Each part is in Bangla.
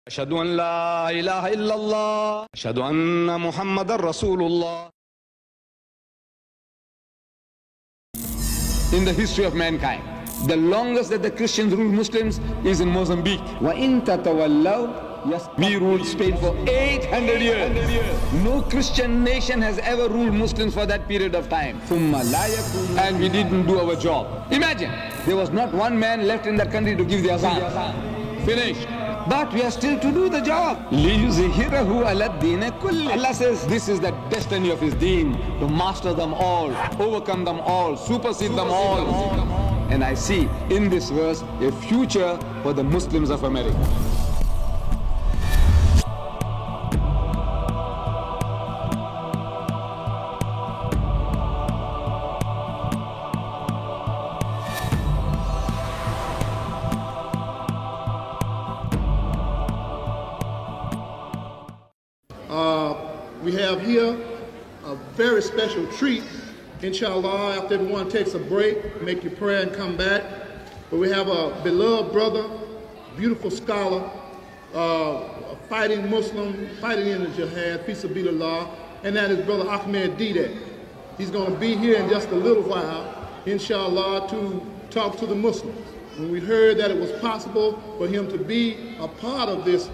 Ashhadu an la ilaha illallah. Ashhadu anna Muhammadar Rasulullah. In the history of mankind, the longest that the Christians ruled Muslims is in Mozambique. وَإِن تَتَوَلَّوْا We ruled Spain for 800 years. No Christian nation has ever ruled Muslims for that period of time. ثُمَّ لَا يَكُونُ. And we didn't do our job. Imagine, there was not one man left in that country to give the azan. Finished. But we are still to do the job. لِيُزْهِرَهُ عَلَى الدِّينِ كُلِّهِ. Allah says this is the destiny of His deen, to master them all, overcome them all, supersede them all. And I see in this verse a future for the Muslims of America. We have here a very special treat, inshallah. After everyone takes a break, make your prayer and come back. But we have a beloved brother, beautiful scholar, a fighting Muslim, fighting in the jihad, peace be to Allah, and that is Brother Ahmed Didat. He's going to be here in just a little while, inshallah, to talk to the Muslims. When we heard that it was possible for him to be a part of this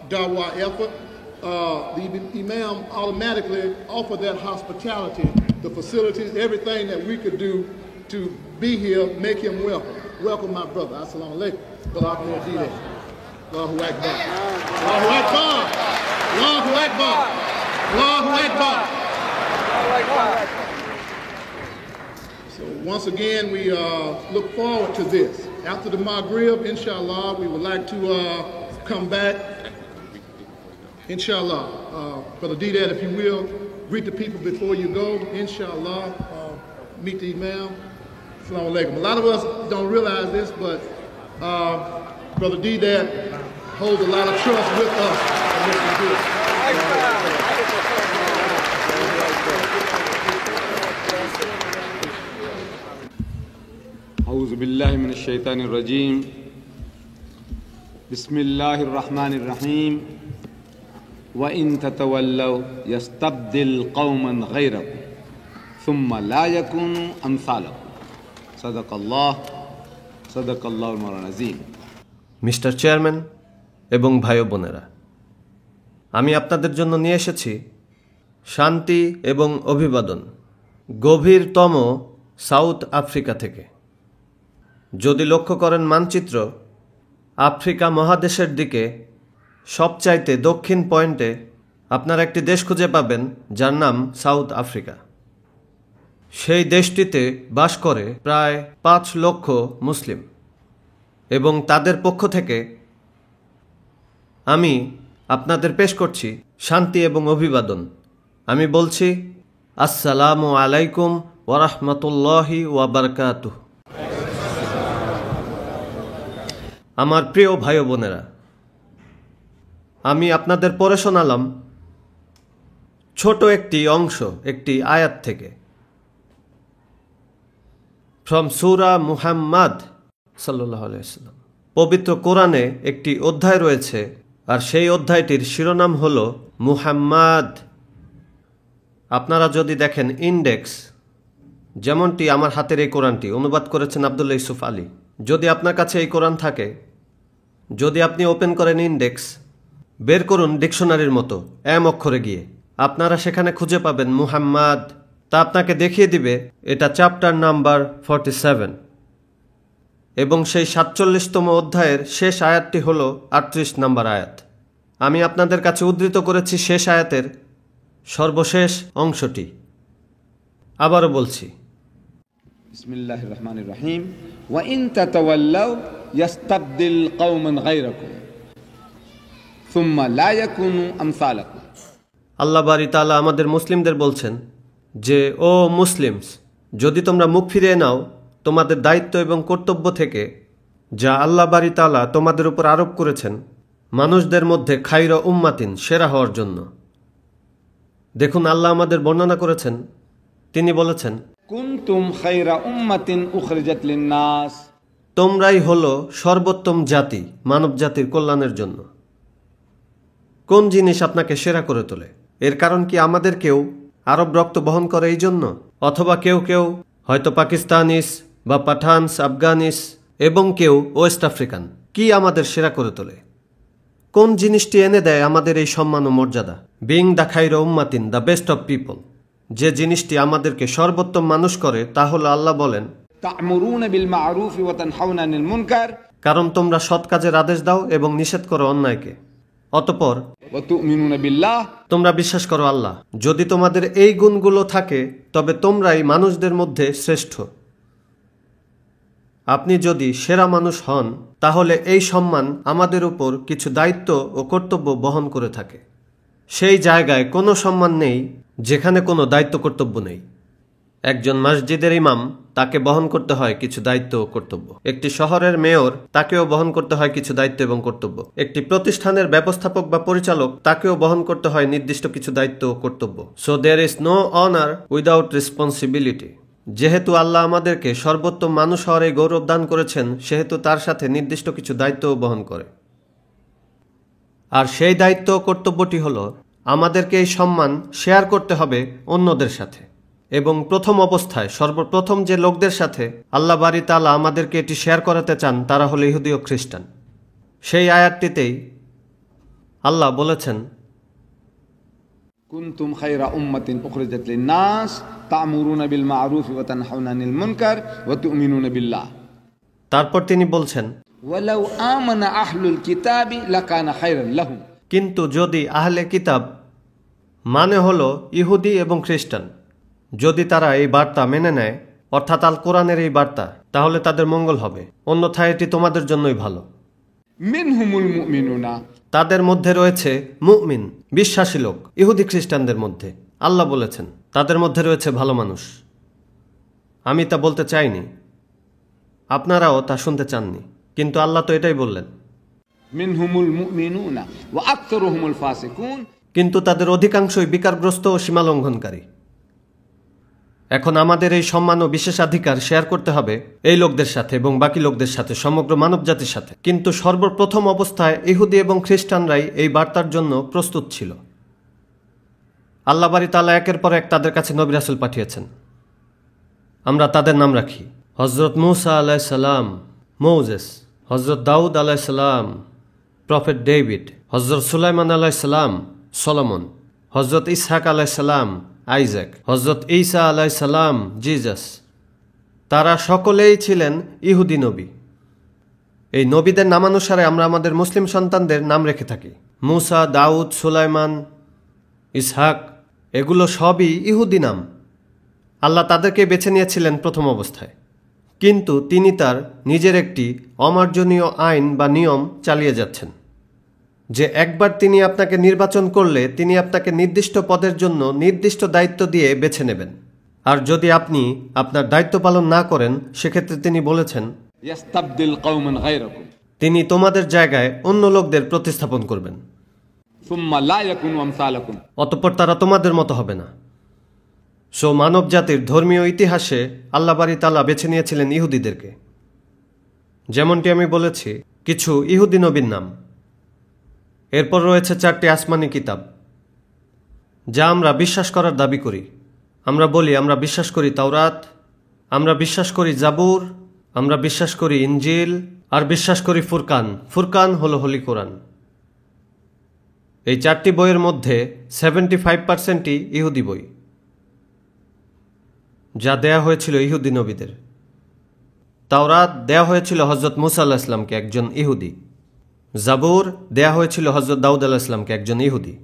dawah effort, the Imam automatically offered that hospitality, the facilities, everything that we could do to be here, make him welcome. Welcome, my brother. Assalamu alaikum. Brother Ahmed Didat. Allahu Akbar. Allahu Akbar. Allahu Akbar. Allahu Akbar. So once again, we look forward to this. After the Maghrib, inshallah, we would like to come back. Inshallah, Brother Didat, if you will, greet the people before you go. Inshallah, meet the Imam. Assalamu alaikum. A lot of us don't realize this, but Brother Didat holds a lot of trust with us. أعوذ بالله من الشيطان الرجيم. بسم الله الرحمن الرحيم. وَإِن تَتَوَلَّوْا يَسْتَبْدِلْ قَوْمًا غَيْرَكُمْ ثُمَّ لَا يَكُونُوا أَمْثَالَكُمْ صدق الله صدق الله المولى العظيم। Mister chairman এবং ভাই বোনেরা, আমি আপনাদের জন্য নিয়ে এসেছি শান্তি এবং অভিবাদন গভীরতম সাউথ আফ্রিকা থেকে। যদি লক্ষ্য করেন মানচিত্র, আফ্রিকা মহাদেশের দিকে সবচাইতে দক্ষিণ পয়েন্টে আপনারা একটি দেশ খুঁজে পাবেন যার নাম সাউথ আফ্রিকা। সেই দেশটিতে বাস করে প্রায় 5 লক্ষ মুসলিম, এবং তাদের পক্ষ থেকে আমি আপনাদের পেশ করছি শান্তি এবং অভিবাদন। আমি বলছি আসসালামু আলাইকুম ওয়া রাহমাতুল্লাহি ওয়া বারাকাতুহু। আমার প্রিয় ভাই বোনেরা, আমি আপনাদের পড়ে শোনালাম ছোট একটি অংশ, একটি আয়াত থেকে, ফ্রম সূরা মুহাম্মদ সাল্লাল্লাহু আলাইহি ওয়াসাল্লাম। পবিত্র কোরআনে একটি অধ্যায় রয়েছে, আর সেই অধ্যায়টির শিরোনাম হল মুহাম্মদ। আপনারা যদি দেখেন ইন্ডেক্স, যেমনটি আমার হাতের এই কোরআনটি অনুবাদ করেছেন আব্দুল্লাহ ইউসুফ আলী, যদি আপনার কাছে এই কোরআন থাকে, যদি আপনি ওপেন করেন ইন্ডেক্স, বের করুন ডিকশনারির মতো এম অক্ষরে গিয়ে, আপনারা সেখানে খুঁজে পাবেন মুহাম্মদ। তা আপনাকে দেখিয়ে দিবে এটা চ্যাপ্টার নাম্বার 47, এবং সেই 47তম অধ্যায়ের শেষ আয়াতটি হল 38 নম্বর আয়াত। আমি আপনাদের কাছে উদ্ধৃত করেছি শেষ আয়াতের সর্বশেষ অংশটি। আবারও বলছি, বিসমিল্লাহির রহমানির রহিম। وَإِن تَتَوَلَّوْا يَسْتَبْدِلْ قَوْمًا غَيْرَكُمْ ثُمَّ لَا يَكُونُوا أَمْثَالَكُمْ। আল্লাহ বারি তাআলা আমাদের মুসলিমদের বলছেন যে, ও মুসলিমস, যদি তোমরা মুখ ফিরিয়ে নাও তোমাদের দায়িত্ব এবং কর্তব্য থেকে, যা আল্লাহ বারি তাআলা তোমাদের উপর আরোপ করেছেন মানুষদের মধ্যে খায়রা উম্মাতিন, সেরা হওয়ার জন্য। দেখুন, আল্লাহ আমাদের বর্ণনা করেছেন, তিনি বলেছেন কুনতুম খায়রা উম্মাতিন উখরিজাত লিন-নাস। তোমরাই হলো সর্বোত্তম জাতি মানব জাতির কল্যাণের জন্য। কোন জিনিস আপনাকে সেরা করে তোলে? এর কারণ কি আমাদের কেউ আরব রক্ত বহন করে এই জন্য? অথবা কেউ কেউ হয়তো পাকিস্তানিস বা পাঠানস, আফগানিস এবং কেউ ওয়েস্ট আফ্রিকান? কি আমাদের সেরা করে তোলে? কোন জিনিসটি এনে দেয় আমাদের এই সম্মান ও মর্যাদা? বিং দ্য খাইরা উম্মাতিন, দ্য বেস্ট অফ পিপল। যে জিনিসটি আমাদেরকে সর্বোত্তম মানুষ করে তা হলো আল্লাহ বলেন, তা'মুরুনা বিল মা'রুফ ওয়া তানহাউনা আনিল মুনকার, কারণ তোমরা সৎ কাজের আদেশ দাও এবং নিষেধ করো অন্যায়কে। অতঃপর ওয়া তু'মিনুনা বিল্লাহ, তোমরা বিশ্বাস করো আল্লাহ। যদি তোমাদের এই গুণগুলো থাকে তবে তোমরাই মানুষদের মধ্যে শ্রেষ্ঠ। আপনি যদি সেরা মানুষ হন তাহলে এই সম্মান আমাদের উপর কিছু দায়িত্ব ও কর্তব্য বহন করে থাকে। সেই জায়গায় কোনো সম্মান নেই যেখানে কোনো দায়িত্ব কর্তব্য নেই। একজন মসজিদের ইমাম, তাকে বহন করতে হয় কিছু দায়িত্ব ও কর্তব্য। একটি শহরের মেয়র, তাকেও বহন করতে হয় কিছু দায়িত্ব এবং কর্তব্য। একটি প্রতিষ্ঠানের ব্যবস্থাপক বা পরিচালক, তাকেও বহন করতে হয় নির্দিষ্ট কিছু দায়িত্ব ও কর্তব্য। So there is no honour without responsibility. যেহেতু আল্লাহ আমাদেরকে সর্বোত্তম মানুষ হওয়ার এই গৌরব দান করেছেন, সেহেতু তার সাথে নির্দিষ্ট কিছু দায়িত্বও বহন করে। আর সেই দায়িত্ব ও কর্তব্যটি হলো আমাদেরকে এই সম্মান শেয়ার করতে হবে অন্যদের সাথে। এবং প্রথম অবস্থায় সর্বপ্রথম যে লোকদের সাথে আল্লাহ বারি তাআলা আমাদেরকে এটি শেয়ার করাতে চান তারা হলো ইহুদি ও খ্রিস্টান। সেই আয়াতটিতেই আল্লাহ বলেছেন, কুনতুম খায়রা উম্মাতিন উখরিজাত লিন-নাস তা'মুরুনা বিল মা'রুফ ওয়া তানহাউনা আনিল মুনকার ওয়া তু'মিনুনা বিল্লাহ। তারপর তিনি বলছেন, ওয়ালাউ আমানা আহলুল কিতাবি লাকানা খায়রান লাহুম, কিন্তু যদি আহলে কিতাব মানে হলো ইহুদি এবং খ্রিস্টান, যদি তারা এই বার্তা মেনে নেয়, অর্থাৎ আল কোরআনের এই বার্তা, তাহলে তাদের মঙ্গল হবে। অন্যথায় এটি তোমাদের জন্যই ভালো। মিনহুমুল মুমিনুনা, তাদের মধ্যে রয়েছে মুমিন, বিশ্বাসী লোক। ইহুদি খ্রিস্টানদের মধ্যে আল্লাহ বলেছেন তাদের মধ্যে রয়েছে ভালো মানুষ। আমি তা বলতে চাইনি, আপনারাও তা শুনতে চাননি, কিন্তু আল্লাহ তো এটাই বললেন। মিনহুমুল মুমিনুনা ওয়া আকতারুহুমুল ফাসিকুন, কিন্তু তাদের অধিকাংশই বিকারগ্রস্ত ও সীমালঙ্ঘনকারী। এখন আমাদের এই সম্মান ও বিশেষাধিকার শেয়ার করতে হবে এই লোকদের সাথে এবং বাকি লোকদের সাথে, সমগ্র মানবজাতির সাথে। কিন্তু সর্বপ্রথম অবস্থায় ইহুদি এবং খ্রিস্টানরাই এই বার্তার জন্য প্রস্তুত ছিল। আল্লাহ বারি তাআলা একের পর এক তাদের কাছে নবী রাসূল পাঠিয়েছেন। আমরা তাদের নাম রাখি: হযরত মূসা আলাইহিস সালাম, মোজেস; হযরত দাউদ আলাইহিস সালাম, প্রফেট ডেভিড; হযরত সুলাইমান আলাইহিস সালাম, সলোমন; হযরত ইসহাক আলাইহিস সালাম, আইজাক; হযরত ঈসা আলাইহিস সালাম, জিসাস। তারা সকলেই ছিলেন ইহুদি নবী। এই নবীদের নামানুসারে আমরা আমাদের মুসলিম সন্তানদের নাম রেখে থাকি। মূসা, দাউদ, সুলাইমান, ইসহাক, এগুলো সবই ইহুদি নাম। আল্লাহ তাদেরকে বেছে নিয়েছিলেন প্রথম অবস্থায়, কিন্তু তিনি তার নিজের একটি অমার্জনীয় আইন বা নিয়ম চালিয়ে যাচ্ছেন, যে একবার তিনি আপনাকে নির্বাচন করলে তিনি আপনাকে নির্দিষ্ট পদের জন্য নির্দিষ্ট দায়িত্ব দিয়ে বেছে নেবেন। আর যদি আপনি আপনার দায়িত্ব পালন না করেন, সেক্ষেত্রে তিনি বলেছেন, ইয়াস্তাবদিল কওমান গায়রাকুম, তিনি তোমাদের জায়গায় অন্য লোকদের প্রতিস্থাপন করবেন, সুম্মা লা ইয়াকুনু আমসালাকুম, অতঃপর তারা তোমাদের মতো হবে না। সো মানব জাতির ধর্মীয় ইতিহাসে আল্লাহ বারি তাআলা বেছে নিয়েছিলেন ইহুদিদেরকে। যেমনটি আমি বলেছি, কিছু ইহুদি নবীর নাম। এরপর রয়েছে 4টি আসমানি কিতাব, যা আমরা বিশ্বাস করার দাবি করি। আমরা বলি আমরা বিশ্বাস করি তাওরাত, আমরা বিশ্বাস করি জাবুর, আমরা বিশ্বাস করি ইনজিল, আর বিশ্বাস করি ফুরকান। ফুরকান হলো হোলি কোরআন। এই 4টি বইয়ের মধ্যে 75%ই ইহুদি বই, যা দেয়া হয়েছিল ইহুদি নবীদের। তাওরাত দেয়া হয়েছিল হযরত মূসা আলাইহিস সালামকে, একজন ইহুদি। জাবুর দেয়া হয়েছিল হযরত দাউদ আলাইহিস সালামকে, একজন ইহুদি।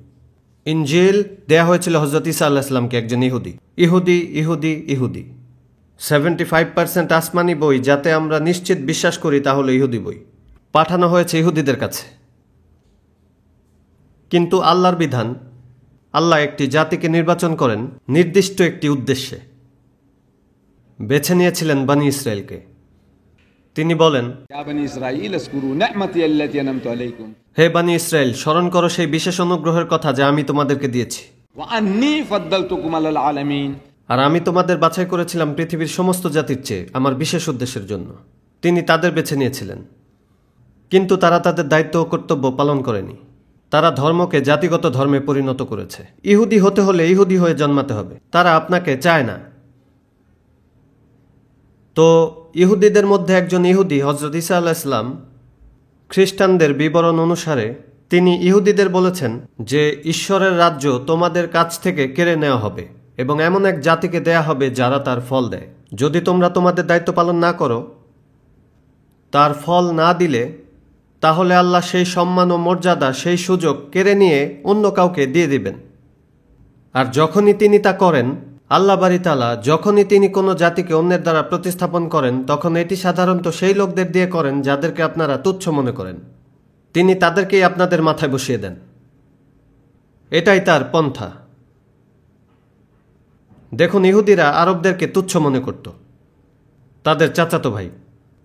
ইনজিল দেয়া হয়েছিল হযরত ঈসা আলাইহিস সালামকে, একজন ইহুদি। ইহুদি, ইহুদি, ইহুদি। 75% আসমানি বই যাতে আমরা নিশ্চিত বিশ্বাস করি তা হলো ইহুদি বই, পাঠানো হয়েছে ইহুদিদের কাছে। কিন্তু আল্লাহর বিধান, আল্লাহ একটি জাতিকে নির্বাচন করেন নির্দিষ্ট একটি উদ্দেশ্যে। বেছে নিয়েছিলেন বনী ইসরায়েলকে। তিনি বলেন, ইয়া বনী ইসরাঈল আযকুরু নি'মাতি আল্লাতী আন'আমতু আলাইকুম, হে বনী ইসরায়েল, স্মরণ করো সেই বিশেষ অনুগ্রহের কথা যা আমি তোমাদেরকে দিয়েছি। ওয়া আন্নী ফাদ্দালতুকুম আলাল আলামিন, আর আমি তোমাদের বাছাই করেছিলাম পৃথিবীর সমস্ত জাতির চেয়ে আমার বিশেষ উদ্দেশ্যের জন্য। তিনি তাদের বেছে নিয়েছিলেন, কিন্তু তারা তাদের দায়িত্ব ও কর্তব্য পালন করেনি। তারা ধর্মকে জাতিগত ধর্মে পরিণত করেছে। ইহুদি হতে হলে ইহুদি হয়ে জন্মাতে হবে, তারা আপনাকে চায় না। তো ইহুদিদের মধ্যে একজন ইহুদি হযরত ঈসা আলাইহিস সালাম খ্রিস্টানদের বিবরণ অনুসারে তিনি ইহুদিদের বলেছেন যে ঈশ্বরের রাজ্য তোমাদের কাছ থেকে কেড়ে নেওয়া হবে এবং এমন এক জাতিকে দেয়া হবে যারা তার ফল দেয়। যদি তোমরা তোমাদের দায়িত্ব পালন না করো, তার ফল না দিলে, তাহলে আল্লাহ সেই সম্মান ও মর্যাদা, সেই সুযোগ কেড়ে নিয়ে অন্য কাউকে দিয়ে দিবেন। আর যখনই তিনি তা করেন, আল্লাহ বাড়ি তাআলা যখনই তিনি কোনো জাতিকে অন্যের দ্বারা প্রতিস্থাপন করেন, তখন এটি সাধারণত সেই লোকদের দিয়ে করেন যাদেরকে আপনারা তুচ্ছ মনে করেন। তিনি তাদেরকেই আপনাদের মাথায় বসিয়ে দেন। এটাই তার পন্থা। দেখুন, ইহুদিরা আরবদেরকে তুচ্ছ মনে করত, তাদের চাচাতো ভাই।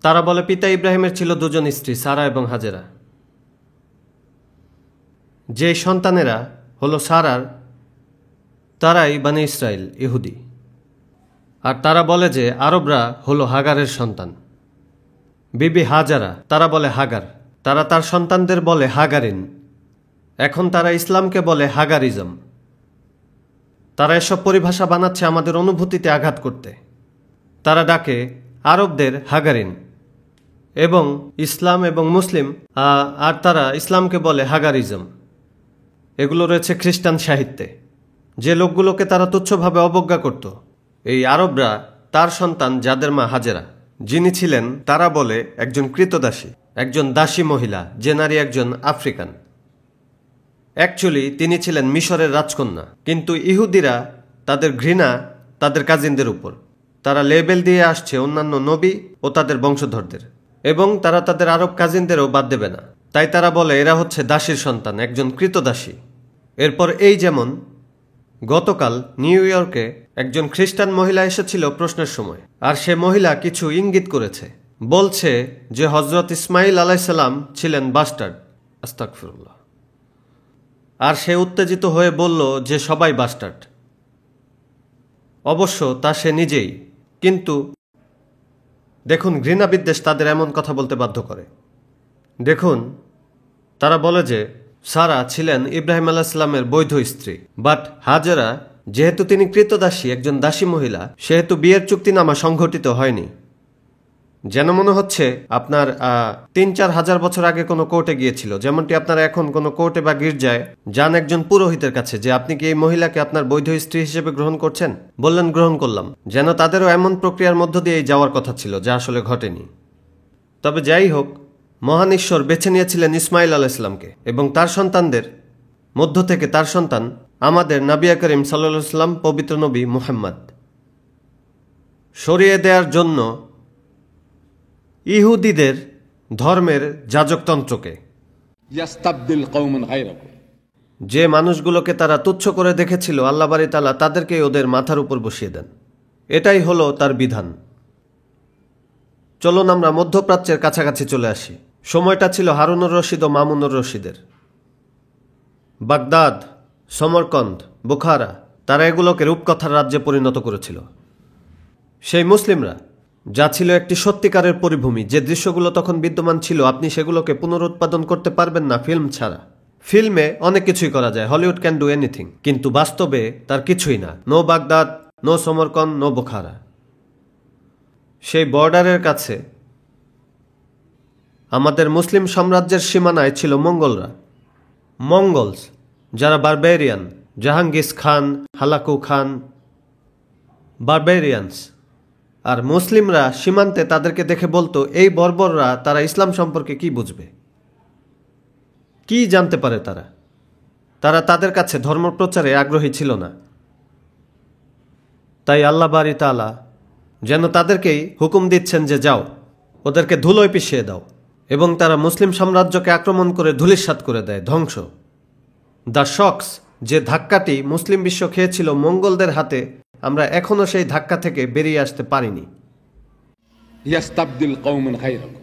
তারা বলে পিতা ইব্রাহিমের ছিল দুজন স্ত্রী, সারা এবং হাজেরা। যে সন্তানেরা হলো সারার, তারাই বনি ইসরাইল, ইহুদি। আর তারা বলে যে আরবরা হলো হাগারের সন্তান, বিবি হাজারা। তারা বলে হাগার, তারা তার সন্তানদের বলে হাগারিন। এখন তারা ইসলামকে বলে হাগারিজম। তারা এসব পরিভাষা বানাচ্ছে আমাদের অনুভূতিতে আঘাত করতে। তারা ডাকে আরবদের হাগারিন এবং ইসলাম এবং মুসলিম, আর তারা ইসলামকে বলে হাগারিজম। এগুলো রয়েছে খ্রিস্টান সাহিত্যে। যে লোকগুলোকে তারা তুচ্ছভাবে অবজ্ঞা করত, এই আরবরা তার সন্তান যাদের মা হাজেরা, যিনি ছিলেন, তারা বলে, একজন কৃতদাসী, একজন দাসী মহিলা, যে নারী একজন আফ্রিকান। অ্যাকচুয়ালি তিনি ছিলেন মিশরের রাজকন্যা। কিন্তু ইহুদিরা তাদের ঘৃণা তাদের কাজিনদের উপর। তারা লেবেল দিয়ে আসছে অন্যান্য নবী ও তাদের বংশধরদের, এবং তারা তাদের আরব কাজিনদেরও বাদ দেবে না। তাই তারা বলে এরা হচ্ছে দাসীর সন্তান, একজন কৃতদাসী। এরপর এই যেমন গতকাল নিউ ইয়র্কে একজন খ্রিস্টান মহিলা এসেছিল প্রশ্নের সময়, আর সে মহিলা কিছু ইঙ্গিত করেছে। বলছে যে হযরত ইসমাইল আলাইহিস সালাম ছিলেন বাস্টার্ড। আস্তাগফিরুল্লাহ। আর সে উত্তেজিত হয়ে বলল যে সবাই বাস্টার্ড। অবশ্য তা সে নিজেই। কিন্তু দেখুন, ঘৃণা বিদ্বেষ তাদের এমন কথা বলতে বাধ্য করে। দেখুন, তারা বলে যে সারা ছিলেন ইব্রাহিম আলাইহিস সালামের বৈধ স্ত্রী, বাট হাজেরা, যেহেতু তিনি কৃতদাসী, একজন দাসী মহিলা, সেহেতু বিয়ের চুক্তিনামা সংঘটিত হয়নি। যেন মনে হচ্ছে আপনার ৩-৪ হাজার বছর আগে কোনো কোর্টে গিয়েছিল, যেমনটি আপনারা এখন কোনো কোর্টে বা গির্জায় যান একজন পুরোহিতের কাছে যে আপনি কি এই মহিলাকে আপনার বৈধ স্ত্রী হিসেবে গ্রহণ করছেন? বললেন গ্রহণ করলাম। যেন তাদেরও এমন প্রক্রিয়ার মধ্য দিয়েই যাওয়ার কথা ছিল, যা আসলে ঘটেনি। তবে যাই হোক, মহান ঈশ্বর বেছে নিয়েছিলেন ইসমাইল আলাইহিস সালামকে এবং তার সন্তানদের মধ্য থেকে তার সন্তান আমাদের নবী করিম সাল্লাল্লাহু আলাইহি ওয়াসাল্লাম, পবিত্র নবী মুহাম্মদ, সরিয়ে দেওয়ার জন্য ইহুদিদের ধর্মের যাজকতন্ত্রকে। ইয়াস্তাবদিল কওমান গায়রাকুম। যে মানুষগুলোকে তারা তুচ্ছ করে দেখেছিল, আল্লাহ বাড়ি তাআলা তাদেরকেই ওদের মাথার উপর বসিয়ে দেন। এটাই হলো তার বিধান। চলুন আমরা মধ্যপ্রাচ্যের কাছাকাছি চলে আসি। সময়টা ছিল হারুনুর রশিদ ও মামুনুর রশিদের। বাগদাদ, সমরকন্দ, বুখারা, তারা এগুলোকে রূপকথার রাজ্যে পরিণত করেছিল। সেই মুসলিমরা, যা ছিল একটি সত্যিকারের পরিভূমি, যে দৃশ্যগুলো তখন বিদ্যমান ছিল, আপনি সেগুলোকে পুনরুৎপাদন করতে পারবেন না ফিল্ম ছাড়া। ফিল্মে অনেক কিছুই করা যায়, হলিউড ক্যান ডু এনিথিং, কিন্তু বাস্তবে তার কিছুই না। No Baghdad, no Samarkand, no Bukhara. সেই বর্ডারের কাছে আমাদের মুসলিম সাম্রাজ্যের সীমানায় ছিল মঙ্গলরা, মঙ্গলস, যারা barbarian, Jahangir Khan, Hulagu Khan, barbarians. আর মুসলিমরা সীমান্তে তাদেরকে দেখে বলতো, এই বর্বররা, তারা ইসলাম সম্পর্কে কি বুঝবে, কি জানতে পারে তারা? তারা তাদের কাছে ধর্মপ্রচারে আগ্রহী ছিল না। তাই আল্লাহ বাড়ি তাআলা যেন তাদেরকেই হুকুম দিচ্ছেন যে যাও, ওদেরকে ধুলোয় পিষিয়ে দাও, এবং তারা মুসলিম সাম্রাজ্যকে আক্রমণ করে ধূলিসাৎ করে দেয়, ধ্বংস। দ্য শকস, যে ধাক্কাটি মুসলিম বিশ্ব খেয়েছিল মঙ্গলদের হাতে, আমরা এখনো সেই ধাক্কা থেকে বেরিয়ে আসতে পারিনি। ইয়াস্তাবদিল কওমান গায়রাকুম।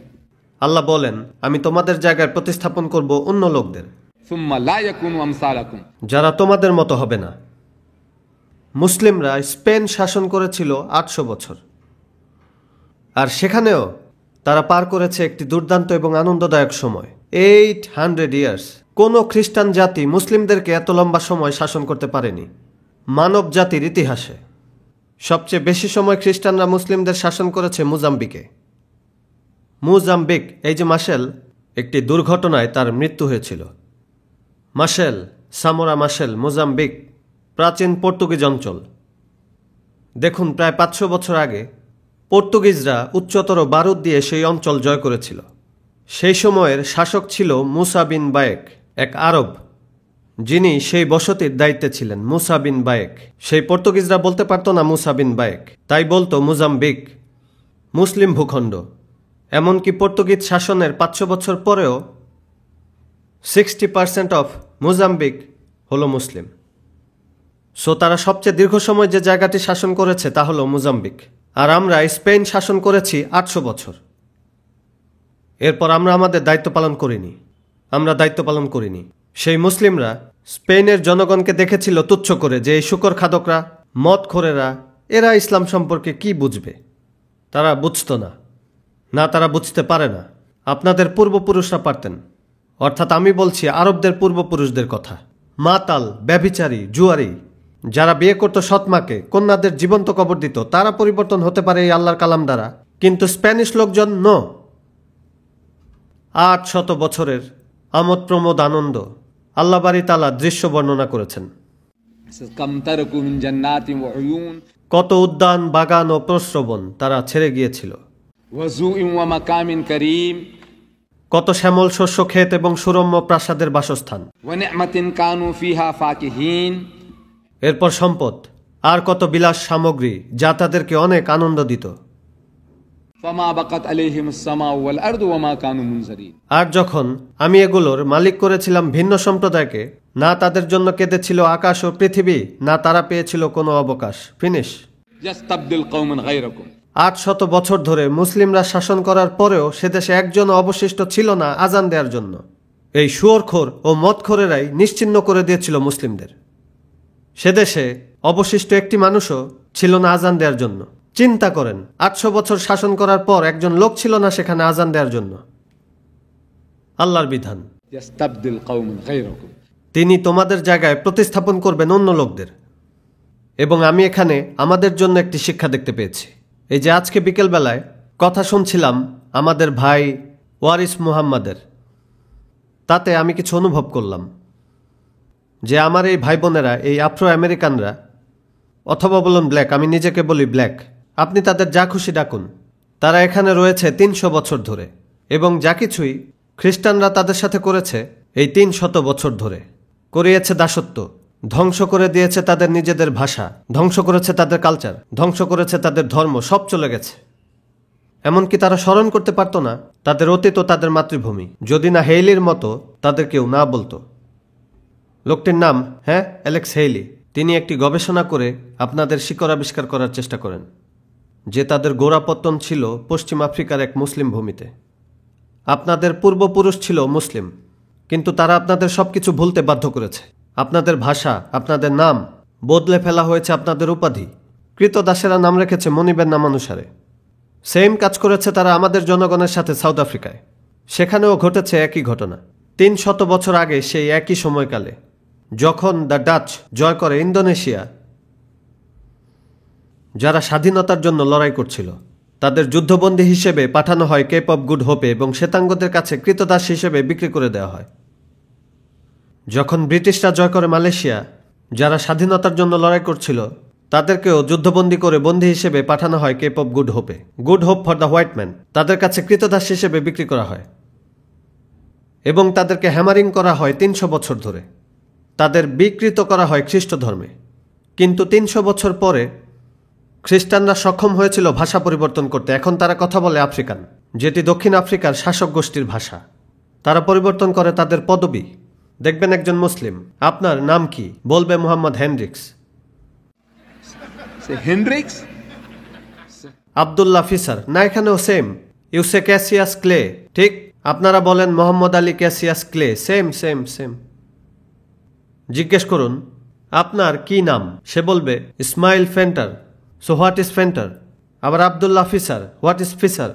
আল্লাহ বলেন, আমি তোমাদের জায়গায় প্রতিস্থাপন করব অন্য লোকদের, সুম্মা লা ইয়াকুনু আমসালাকুম, যারা তোমাদের মতো হবে না। মুসলিমরা স্পেন শাসন করেছিল 800 বছর, আর সেখানেও তারা পার করেছে একটি দুর্দান্ত এবং আনন্দদায়ক সময়, 800 ইয়ার্স। কোনো খ্রিস্টান জাতি মুসলিমদেরকে এত লম্বা সময় শাসন করতে পারেনি মানব জাতির ইতিহাসে। সবচেয়ে বেশি সময় খ্রিস্টানরা মুসলিমদের শাসন করেছে মোজাম্বিকে। মোজাম্বিক, এই যে মাশেল, একটি দুর্ঘটনায় তার মৃত্যু হয়েছিল। মাশেল, সামোরা মাশেল, মোজাম্বিক প্রাচীন পর্তুগিজ অঞ্চল। দেখুন, প্রায় 500 বছর আগে পর্তুগিজরা উচ্চতর বারুদ দিয়ে সেই অঞ্চল জয় করেছিল। সেই সময়ের শাসক ছিল মুসা বিন বায়েক, এক আরব, যিনি সেই বসতির দায়িত্বে ছিলেন। মুসা বিন বায়েক। সেই পর্তুগিজরা বলতে পারত না মুসা বিন বায়েক, তাই বলতো মোজাম্বিক, মুসলিম ভূখণ্ড। এমনকি পর্তুগিজ শাসনের 500 বছর পরেও 60% অফ মোজাম্বিক হলো মুসলিম। সো তারা সবচেয়ে দীর্ঘ সময় যে জায়গাটি শাসন করেছে তা হলো মোজাম্বিক। আর আমরা স্পেন শাসন করেছি 800 বছর। এরপর আমরা আমাদের দায়িত্ব পালন করিনি। সেই মুসলিমরা স্পেনের জনগণকে দেখেছিল তুচ্ছ করে, যে এই শুকর খাদকরা, মদখোরেরা, এরা ইসলাম সম্পর্কে কি বুঝবে। তারা বুঝতো না, তারা বুঝতে পারে না। আপনাদের পূর্বপুরুষরা পারতেন। অর্থাৎ আমি বলছি আরবদের পূর্বপুরুষদের কথা। মাতাল, ব্যভিচারী, জুয়ারি, যারা বিয়ে করত সৎমাকে, কন্যাদের জীবন্ত কবর দিত, তারা পরিবর্তন হতে পারে এই আল্লাহর কালাম দ্বারা, কিন্তু স্প্যানিশ লোকজন নো। 800 বছরের আমোদ প্রমোদ আনন্দ আল্লাহ বারি তাআলা দৃশ্য বর্ণনা করেছেন। কত উদ্যান, বাগান ও প্রস্রবণ তারা ছেড়ে গিয়েছিল। কত শ্যামল শস্য ক্ষেত এবং সুরম্য প্রাসাদের বাসস্থান। এরপর সম্পদ আর কত বিলাস সামগ্রী যা তাদেরকে অনেক আনন্দ দিত। আর যখন আমি এগুলোর মালিক করেছিলাম ভিন্ন সম্প্রদায়কে, না তাদের জন্য কেঁদেছিল আকাশ ও পৃথিবী, না তারা পেয়েছিল কোনো অবকাশ। ফিনিশ। 800 বছর ধরে মুসলিমরা শাসন করার পরেও সে দেশে একজন অবশিষ্ট ছিল না আজান দেওয়ার জন্য। এই শুয়োরখোর ও মদখোরেরাই নিশ্চিহ্ন করে দিয়েছিল মুসলিমদের। সে দেশে অবশিষ্ট একটি মানুষও ছিল না আজান দেওয়ার জন্য। চিন্তা করেন, 800 বছর শাসন করার পর একজন লোক ছিল না সেখানে আজান দেওয়ার জন্য। আল্লাহর বিধান, তিনি তোমাদের জায়গায় প্রতিস্থাপন করবেন অন্য লোকদের। এবং আমি এখানে আমাদের জন্য একটি শিক্ষা দেখতে পেয়েছি। এই যে আজকে বিকেলবেলায় কথা শুনছিলাম আমাদের ভাই ওয়ারিস মুহাম্মাদের, তাতে আমি কিছু অনুভব করলাম যে আমার এই ভাই বোনেরা, এই আফ্রো আমেরিকানরা, অথবা বলুন ব্ল্যাক, আমি নিজেকে বলি ব্ল্যাক, আপনি তাদের যা খুশি ডাকুন, তারা এখানে রয়েছে 300 বছর ধরে। এবং যা কিছুই খ্রিস্টানরা তাদের সাথে করেছে এই 300 বছর ধরে, করিয়েছে দাসত্ব, ধ্বংস করে দিয়েছে তাদের নিজেদের ভাষা, ধ্বংস করেছে তাদের কালচার, ধ্বংস করেছে তাদের ধর্ম, সব চলে গেছে। এমনকি তারা স্মরণ করতে পারত না তাদের অতীত ও তাদের মাতৃভূমি, যদি না হেইলির মতো তাদের কেউ না বলতো। লোকটির নাম অ্যালেক্স হেইলি। তিনি একটি গবেষণা করে আপনাদের শিকড় আবিষ্কার করার চেষ্টা করেন যে তাদের গোড়াপত্তন ছিল পশ্চিম আফ্রিকার এক মুসলিম ভূমিতে। আপনাদের পূর্বপুরুষ ছিল মুসলিম, কিন্তু তারা আপনাদের সবকিছু ভুলতে বাধ্য করেছে। আপনাদের ভাষা, আপনাদের নাম বদলে ফেলা হয়েছে, আপনাদের উপাধি। কৃতদাসেরা নাম রেখেছে মনিবের নাম অনুসারে। সেম কাজ করেছে তারা আমাদের জনগণের সাথে সাউথ আফ্রিকায়। সেখানেও ঘটেছে একই ঘটনা। 300 বছর আগে সেই একই সময়কালে যখন দ্য ডাচ জয় করে ইন্দোনেশিয়া, যারা স্বাধীনতার জন্য লড়াই করছিল, তাদের যুদ্ধবন্দী হিসেবে পাঠানো হয় কেপ অফ গুড হোপে এবং শ্বেতাঙ্গদের কাছে কৃতদাস হিসেবে বিক্রি করে দেওয়া হয়। যখন ব্রিটিশরা জয় করে মালয়েশিয়া, যারা স্বাধীনতার জন্য লড়াই করছিল, তাদেরকেও যুদ্ধবন্দী করে বন্দী হিসেবে পাঠানো হয় কেপ অফ গুড হোপে। Good Hope for the white man. তাদের কাছে কৃতদাস হিসেবে বিক্রি করা হয় এবং তাদেরকে হ্যামারিং করা হয় 300 বছর ধরে। তাদের বিকৃত করা হয় খ্রিস্ট ধর্মে। কিন্তু 300 বছর পরে খ্রিস্টানরা সক্ষম হয়েছিল ভাষা পরিবর্তন করতে। এখন তারা কথা বলে আফ্রিকান, যেটি দক্ষিণ আফ্রিকার শাসক গোষ্ঠীর ভাষা। তারা পরিবর্তন করে তাদের পদবি। দেখবেন একজন মুসলিম, আপনার নাম কি? বলবে মোহাম্মদ হেনরিক্স। আব্দুল্লাহ ফিসার, না এখানেও সেম। ইউসে ক্যাসিয়াস ক্লে, ঠিক? আপনারা বলেন Muhammad Ali Cassius Clay, same same same. জিজ্ঞেস করুন আপনার কি নাম, সে বলবে Ismail Fenter. So what is Fenter? আবার Abdullah Fisher, what is Fisher?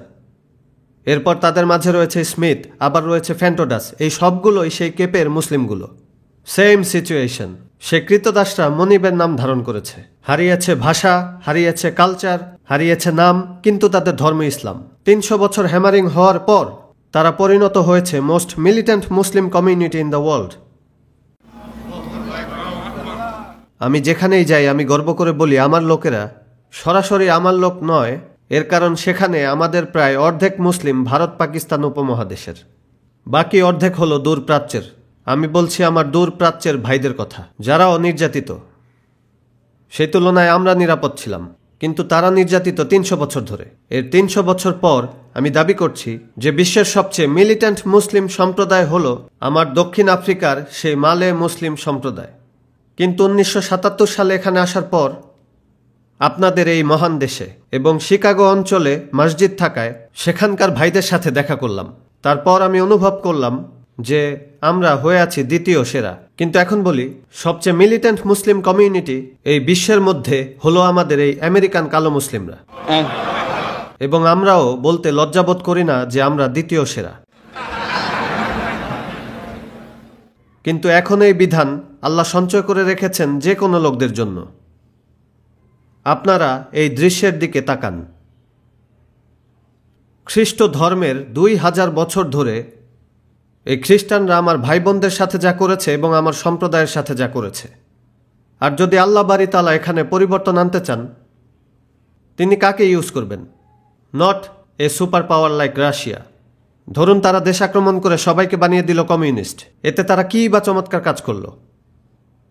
এরপর তাদের মাঝে রয়েছে স্মিথ, আবার রয়েছে ফ্যান্টোডাস। এই সবগুলোই সেই কেপের মুসলিমগুলো। Same situation. সে কৃতদাসরা মনিবের নাম ধারণ করেছে, হারিয়েছে ভাষা, হারিয়েছে কালচার, হারিয়েছে নাম, কিন্তু তাদের ধর্ম ইসলাম। 300 বছর হ্যামারিং হওয়ার পর তারা পরিণত হয়েছে most militant Muslim community in the world. আমি যেখানেই যাই আমি গর্ব করে বলি আমার লোকেরা সরাসরি আমার লোক নয়। এর কারণ সেখানে আমাদের প্রায় অর্ধেক মুসলিম ভারত পাকিস্তান উপমহাদেশের, বাকি অর্ধেক হলো দূর প্রাচ্যের। আমি বলছি আমার দূর প্রাচ্যের ভাইদের কথা, যারাও নির্যাতিত। সেই তুলনায় আমরা নিরাপদ ছিলাম, কিন্তু তারা নির্যাতিত 300 বছর ধরে। এর 300 বছর পর আমি দাবি করছি যে বিশ্বের সবচেয়ে মিলিটেন্ট মুসলিম সম্প্রদায় হলো আমার দক্ষিণ আফ্রিকার সেই মালে মুসলিম সম্প্রদায়। কিন্তু 1977 সালে এখানে আসার পর আপনাদের এই মহান দেশে এবং শিকাগো অঞ্চলে মসজিদ থাকায় সেখানকার ভাইদের সাথে দেখা করলাম। তারপর আমি অনুভব করলাম যে আমরা হয়ে আছি দ্বিতীয় সেরা। কিন্তু এখন বলি সবচেয়ে মিলিটেন্ট মুসলিম কমিউনিটি এই বিশ্বের মধ্যে হলো আমাদের এই আমেরিকান কালো মুসলিমরা, এবং আমরাও বলতে লজ্জাবোধ করি না যে আমরা দ্বিতীয় সেরা। কিন্তু এখন এই বিধান আল্লাহ সঞ্চয় করে রেখেছেন যে কোনো লোকদের জন্য। আপনারা এই দৃশ্যের দিকে তাকান। খ্রিস্ট ধর্মের 2000 বছর ধরে এই খ্রিস্টানরা আমার ভাই বোনদের সাথে যা করেছে এবং আমার সম্প্রদায়ের সাথে যা করেছে। আর যদি আল্লাহ বাড়ি তাআলা এখানে পরিবর্তন আনতে চান, তিনি কাকে ইউজ করবেন? Not a super power like Russia. ধরুন তারা দেশ আক্রমণ করে সবাইকে বানিয়ে দিল কমিউনিস্ট। এতে তারা কী বা চমৎকার কাজ করলো?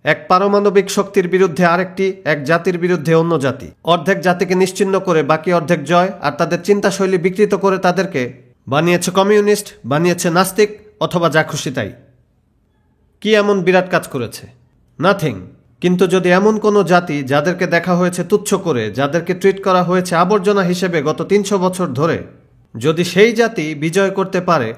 এক পারমাণবিক শক্তির বিরুদ্ধে আরেকটি, এক জাতির বিরুদ্ধে অন্য জাতি। অর্ধেক জাতিকে নিশ্চিহ্ন করে বাকি অর্ধেক জয়, আর তাদের চিন্তাশৈলী বিকৃত করে তাদেরকে বানিয়েছে কমিউনিস্ট, বানিয়েছে নাস্তিক, অথবা যা খুশি তাই। কি এমন বিরাট কাজ করেছে? নাথিং। কিন্তু যদি এমন কোনো জাতি যাদেরকে দেখা হয়েছে তুচ্ছ করে, যাদেরকে ট্রিট করা হয়েছে আবর্জনা হিসেবে গত 300 বছর ধরে, যদি সেই জাতি বিজয় করতে পারে,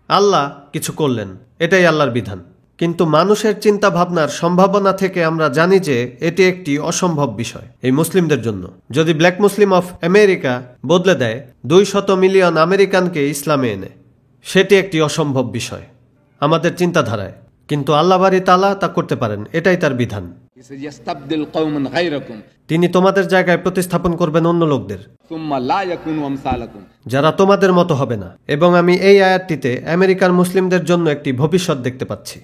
আল্লাহ কিছু করলেন, এটাই আল্লাহর বিধান। কিন্তু মানুষের চিন্তা ভাবনার সম্ভাবনা থেকে আমরা জানি যে এটি একটি অসম্ভব বিষয় এই মুসলিমদের জন্য। যদি ব্ল্যাক মুসলিম অফ আমেরিকা বদলে দেয় 200 মিলিয়ন আমেরিকানকে ইসলামে এনে, সেটি একটি অসম্ভব বিষয় আমাদের চিন্তাধারায়। কিন্তু আল্লাহ বাড়ি তাআলা তা করতে পারেন, এটাই তার বিধান। তিনি তোমাদের জায়গায় প্রতিস্থাপন করবেন অন্য লোকদের, যারা তোমাদের মতো হবে না। এবং আমি এই আয়াতটিতে আমেরিকার মুসলিমদের জন্য একটি ভবিষ্যৎ দেখতে পাচ্ছি।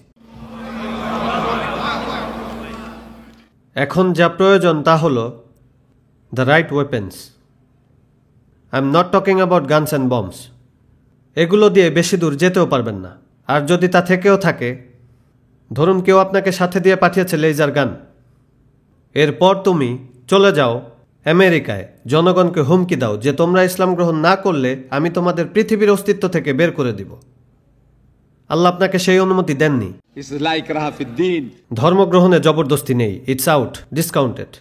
এখন যা প্রয়োজন তা হল the right weapons. I am not talking about guns and bombs. এগুলো দিয়ে বেশি দূর যেতেও পারবেন না। আর যদি তা থেকেও থাকে, ধরুন কেউ আপনাকে সাথে দিয়ে পাঠিয়েছে লেজার গান, এরপর তুমি চলে যাও আমেরিকায়, জনগণকে হুমকি দাও যে তোমরা ইসলাম গ্রহণ না করলে আমি তোমাদের পৃথিবীর অস্তিত্ব থেকে বের করে দিব। আল্লাহ আপনাকে সেই অনুমতি দেননি। ধর্মগ্রহণে জবরদস্তি নেই, ইটস আউট, ডিসকাউন্টেড।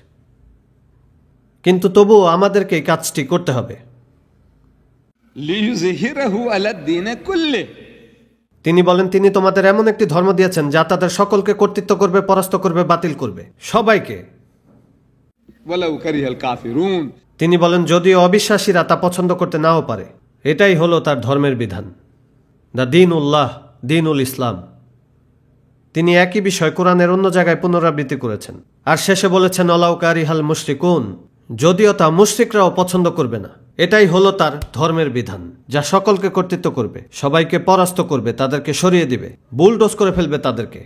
কিন্তু তবুও আমাদেরকে এই কাজটি করতে হবে। তিনি বলেন তিনি তোমাদের এমন একটি ধর্ম দিয়েছেন যা তাদের সকলকে কর্তৃত্ব করবে, পরাস্ত করবে, বাতিল করবে, সবাইকে। তিনি বলেন যদিও অবিশ্বাসীরা তা পছন্দ করতে নাও পারে। এটাই হলো তার ধর্মের বিধান, দ্য দীন উল্লাহ, দীনুল ইসলাম। তিনি একই বিষয় কোরআনের অন্য জায়গায় পুনরাবৃত্তি করেছেন। আর শেষে বলেছেন ওয়ালাউ কারিহাল মুশরিকুন, যদিও তা মুশরিকরাও পছন্দ করবে না। এটাই হলো তার ধর্মের বিধান, যা সকলকে কর্তৃত্ব করবে, সবাইকে পরাস্ত করবে, তাদেরকে সরিয়ে দিবে, বুলডোজ করে ফেলবে তাদেরকে।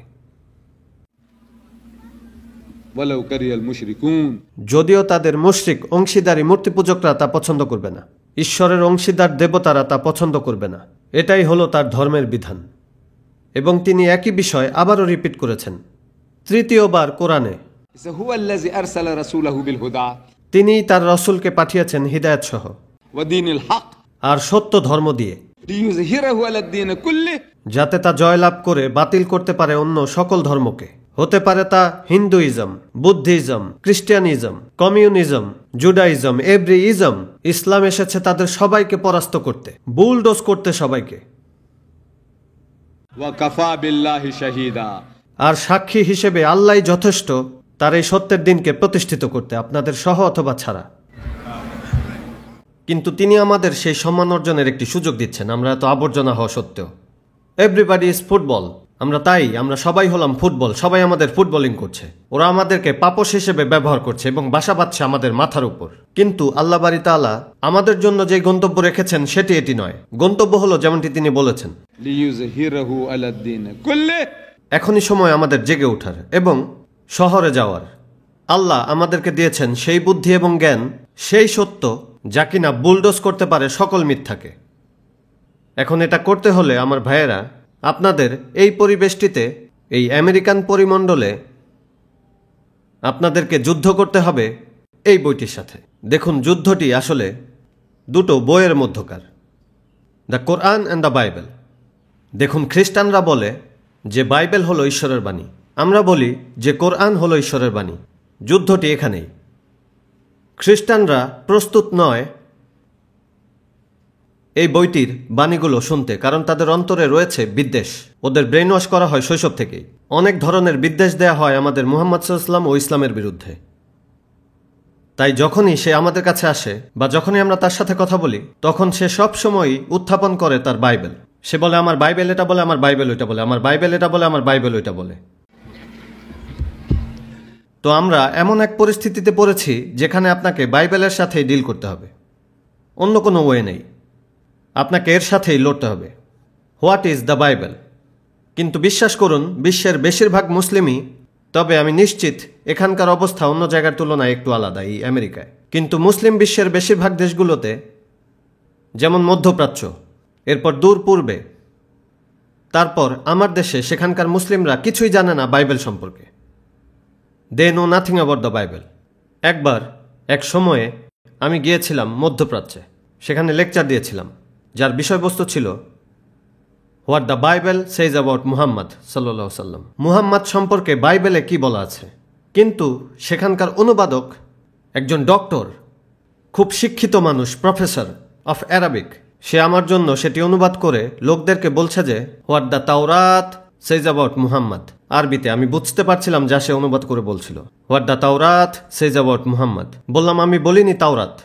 যদিও তাদের মুশরিক অংশীদারী মূর্তি পূজকরা তা পছন্দ করবে না, ঈশ্বরের অংশীদার দেবতারা তা পছন্দ করবে না। এটাই হলো তার ধর্মের বিধান। এবং তিনি একই বিষয় আবারও রিপিট করেছেন তৃতীয়বার কোরআনে। তিনি তার রসুলকে পাঠিয়েছেন হিদায়াত সহ আর সত্য ধর্ম দিয়ে, যাতে তা জয়লাভ করে বাতিল করতে পারে অন্য সকল ধর্মকে। হতে পারে তা Hinduism, Buddhism, Christianism, communism, Judaism, every ism. ইসলাম এসেছে তাদের সবাইকে পরাস্ত করতে, বুলডোজ করতে সবাইকে। আর সাক্ষী হিসেবে আল্লাহই যথেষ্ট তার এই সত্যের দিনকে প্রতিষ্ঠিত করতে, আপনাদের সহ অথবা ছাড়া। কিন্তু তিনি আমাদের সেই সম্মান অর্জনের একটি সুযোগ দিচ্ছেন, আমরা এত আবর্জনা হওয়া সত্ত্বেও। এভরিবাডি ইজ ফুটবল, আমরা সবাই হলাম ফুটবল, সবাই আমাদের ফুটবলিং করছে। ওরা আমাদেরকে পাপস হিসেবে ব্যবহার করছে এবং বাসা বাঁধছে আমাদের মাথার উপর। কিন্তু আল্লাহ বাড়ি তাআলা আমাদের জন্য যে গন্তব্য রেখেছেন সেটি এটি নয়। গন্তব্য হলো যেমনটি তিনি বলেছেন, লিইয়ুযহিরাহু আলাদ-দীন কুল্লিহি। এখনই সময় আমাদের জেগে ওঠার এবং শহরে যাওয়ার। আল্লাহ আমাদেরকে দিয়েছেন সেই বুদ্ধি এবং জ্ঞান, সেই সত্য যা কিনা বুলডোজ করতে পারে সকল মিথ্যাকে। এখন এটা করতে হলে আমার ভাইয়েরা, আপনাদের এই পরিবেশটিতে, এই আমেরিকান পরিমণ্ডলে আপনাদেরকে যুদ্ধ করতে হবে এই বইটির সাথে। দেখুন, যুদ্ধটি আসলে দুটো বইয়ের মধ্যকার, the Quran and the Bible. দেখুন, খ্রিস্টানরা বলে যে বাইবেল হলো ঈশ্বরের বাণী, আমরা বলি যে কোরআন হলো ঈশ্বরের বাণী। যুদ্ধটি এখানেই। খ্রিস্টানরা প্রস্তুত নয় এই বইটির বাণীগুলো শুনতে, কারণ তাদের অন্তরে রয়েছে বিদ্বেষ। ওদের ব্রেন ওয়াশ করা হয় শৈশব থেকেই। অনেক ধরনের বিদ্বেষ দেয়া হয় আমাদের মুহাম্মদ সাল্লাল্লাহু আলাইহি ওয়াসাল্লাম ও ইসলামের বিরুদ্ধে। তাই যখনই সে আমাদের কাছে আসে বা যখনই আমরা তার সাথে কথা বলি, তখন সে সব সময়ই উত্থাপন করে তার বাইবেল। সে বলে আমার বাইবেল এটা বলে, আমার বাইবেল ওইটা বলে, আমার বাইবেল এটা বলে, আমার বাইবেল ওইটা বলে। তো আমরা এমন এক পরিস্থিতিতে পড়েছি যেখানে আপনাকে বাইবেলের সাথেই ডিল করতে হবে, অন্য কোনো ওয়ে নেই। আপনাকে এর সাথেই লড়তে হবে। What is the Bible? কিন্তু বিশ্বাস করুন, বিশ্বের বেশিরভাগ মুসলিমই, তবে আমি নিশ্চিত এখানকার অবস্থা অন্য জায়গার তুলনায় একটু আলাদা এই আমেরিকায়, কিন্তু মুসলিম বিশ্বের বেশিরভাগ দেশগুলোতে, যেমন মধ্যপ্রাচ্য, এরপর দূর পূর্বে, তারপর আমার দেশে, সেখানকার মুসলিমরা কিছুই জানে না বাইবেল সম্পর্কে। They know nothing about the Bible. একবার এক সময়ে আমি গিয়েছিলাম মধ্যপ্রাচ্যে, সেখানে লেকচার দিয়েছিলাম যার বিষয়বস্তু ছিল what the Bible says about Muhammad সাল্লাল্লাহু আলাইহি ওয়াসাল্লাম। মুহাম্মদ সম্পর্কে বাইবেলে কি বলা আছে। কিন্তু সেখানকার অনুবাদক একজন ডক্টর, খুব শিক্ষিত মানুষ, প্রফেসর অফ অ্যারাবিক, সে আমার জন্য সেটি অনুবাদ করে লোকদেরকে বলছে যে হোয়াট দ্য তাওরাত সেজ অ্যাবাউট মুহাম্মদ। আরবিতে আমি বুঝতে পারছিলাম যা সে অনুবাদ করে বলছিল, হোয়াট দ্য তাওরাত সেজ অ্যাবাউট মুহাম্মদ। বললাম আমি বলিনি তাওরাত।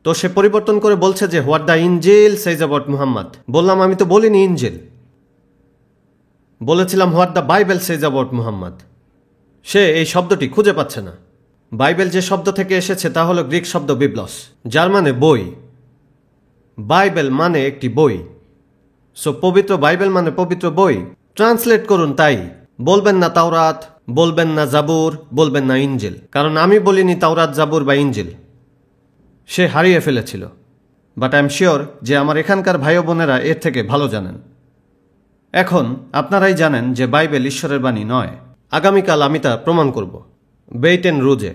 তো সে পরিবর্তন করে বলছে যে হোয়াট দ্য ইনজিল সেজ অ্যাবাউট মুহাম্মদ। বললাম আমি তো বলিনি ইনজিল, বলেছিলাম what the Bible says about Muhammad. সে এই শব্দটি খুঁজে পাচ্ছে না। বাইবেল যে শব্দ থেকে এসেছে তা হলো গ্রিক শব্দ বিবলস, যার মানে বই। বাইবেল মানে একটি বই। সো পবিত্র বাইবেল মানে পবিত্র বই। ট্রান্সলেট করুন তাই। বলবেন না তাওরাত, বলবেন না জাবুর, বলবেন না ইনজিল, কারণ আমি বলিনি তাওরাত, জাবুর বা ইনজিল। সে হারিয়ে ফেলেছিল। বাট আই এম শিওর যে আমার এখানকার ভাই বোনেরা এর থেকে ভালো জানেন। এখন আপনারাই জানেন যে বাইবেল ঈশ্বরের বাণী নয়। আগামীকাল আমি তা প্রমাণ করব, বেইট এন্ড রুজে,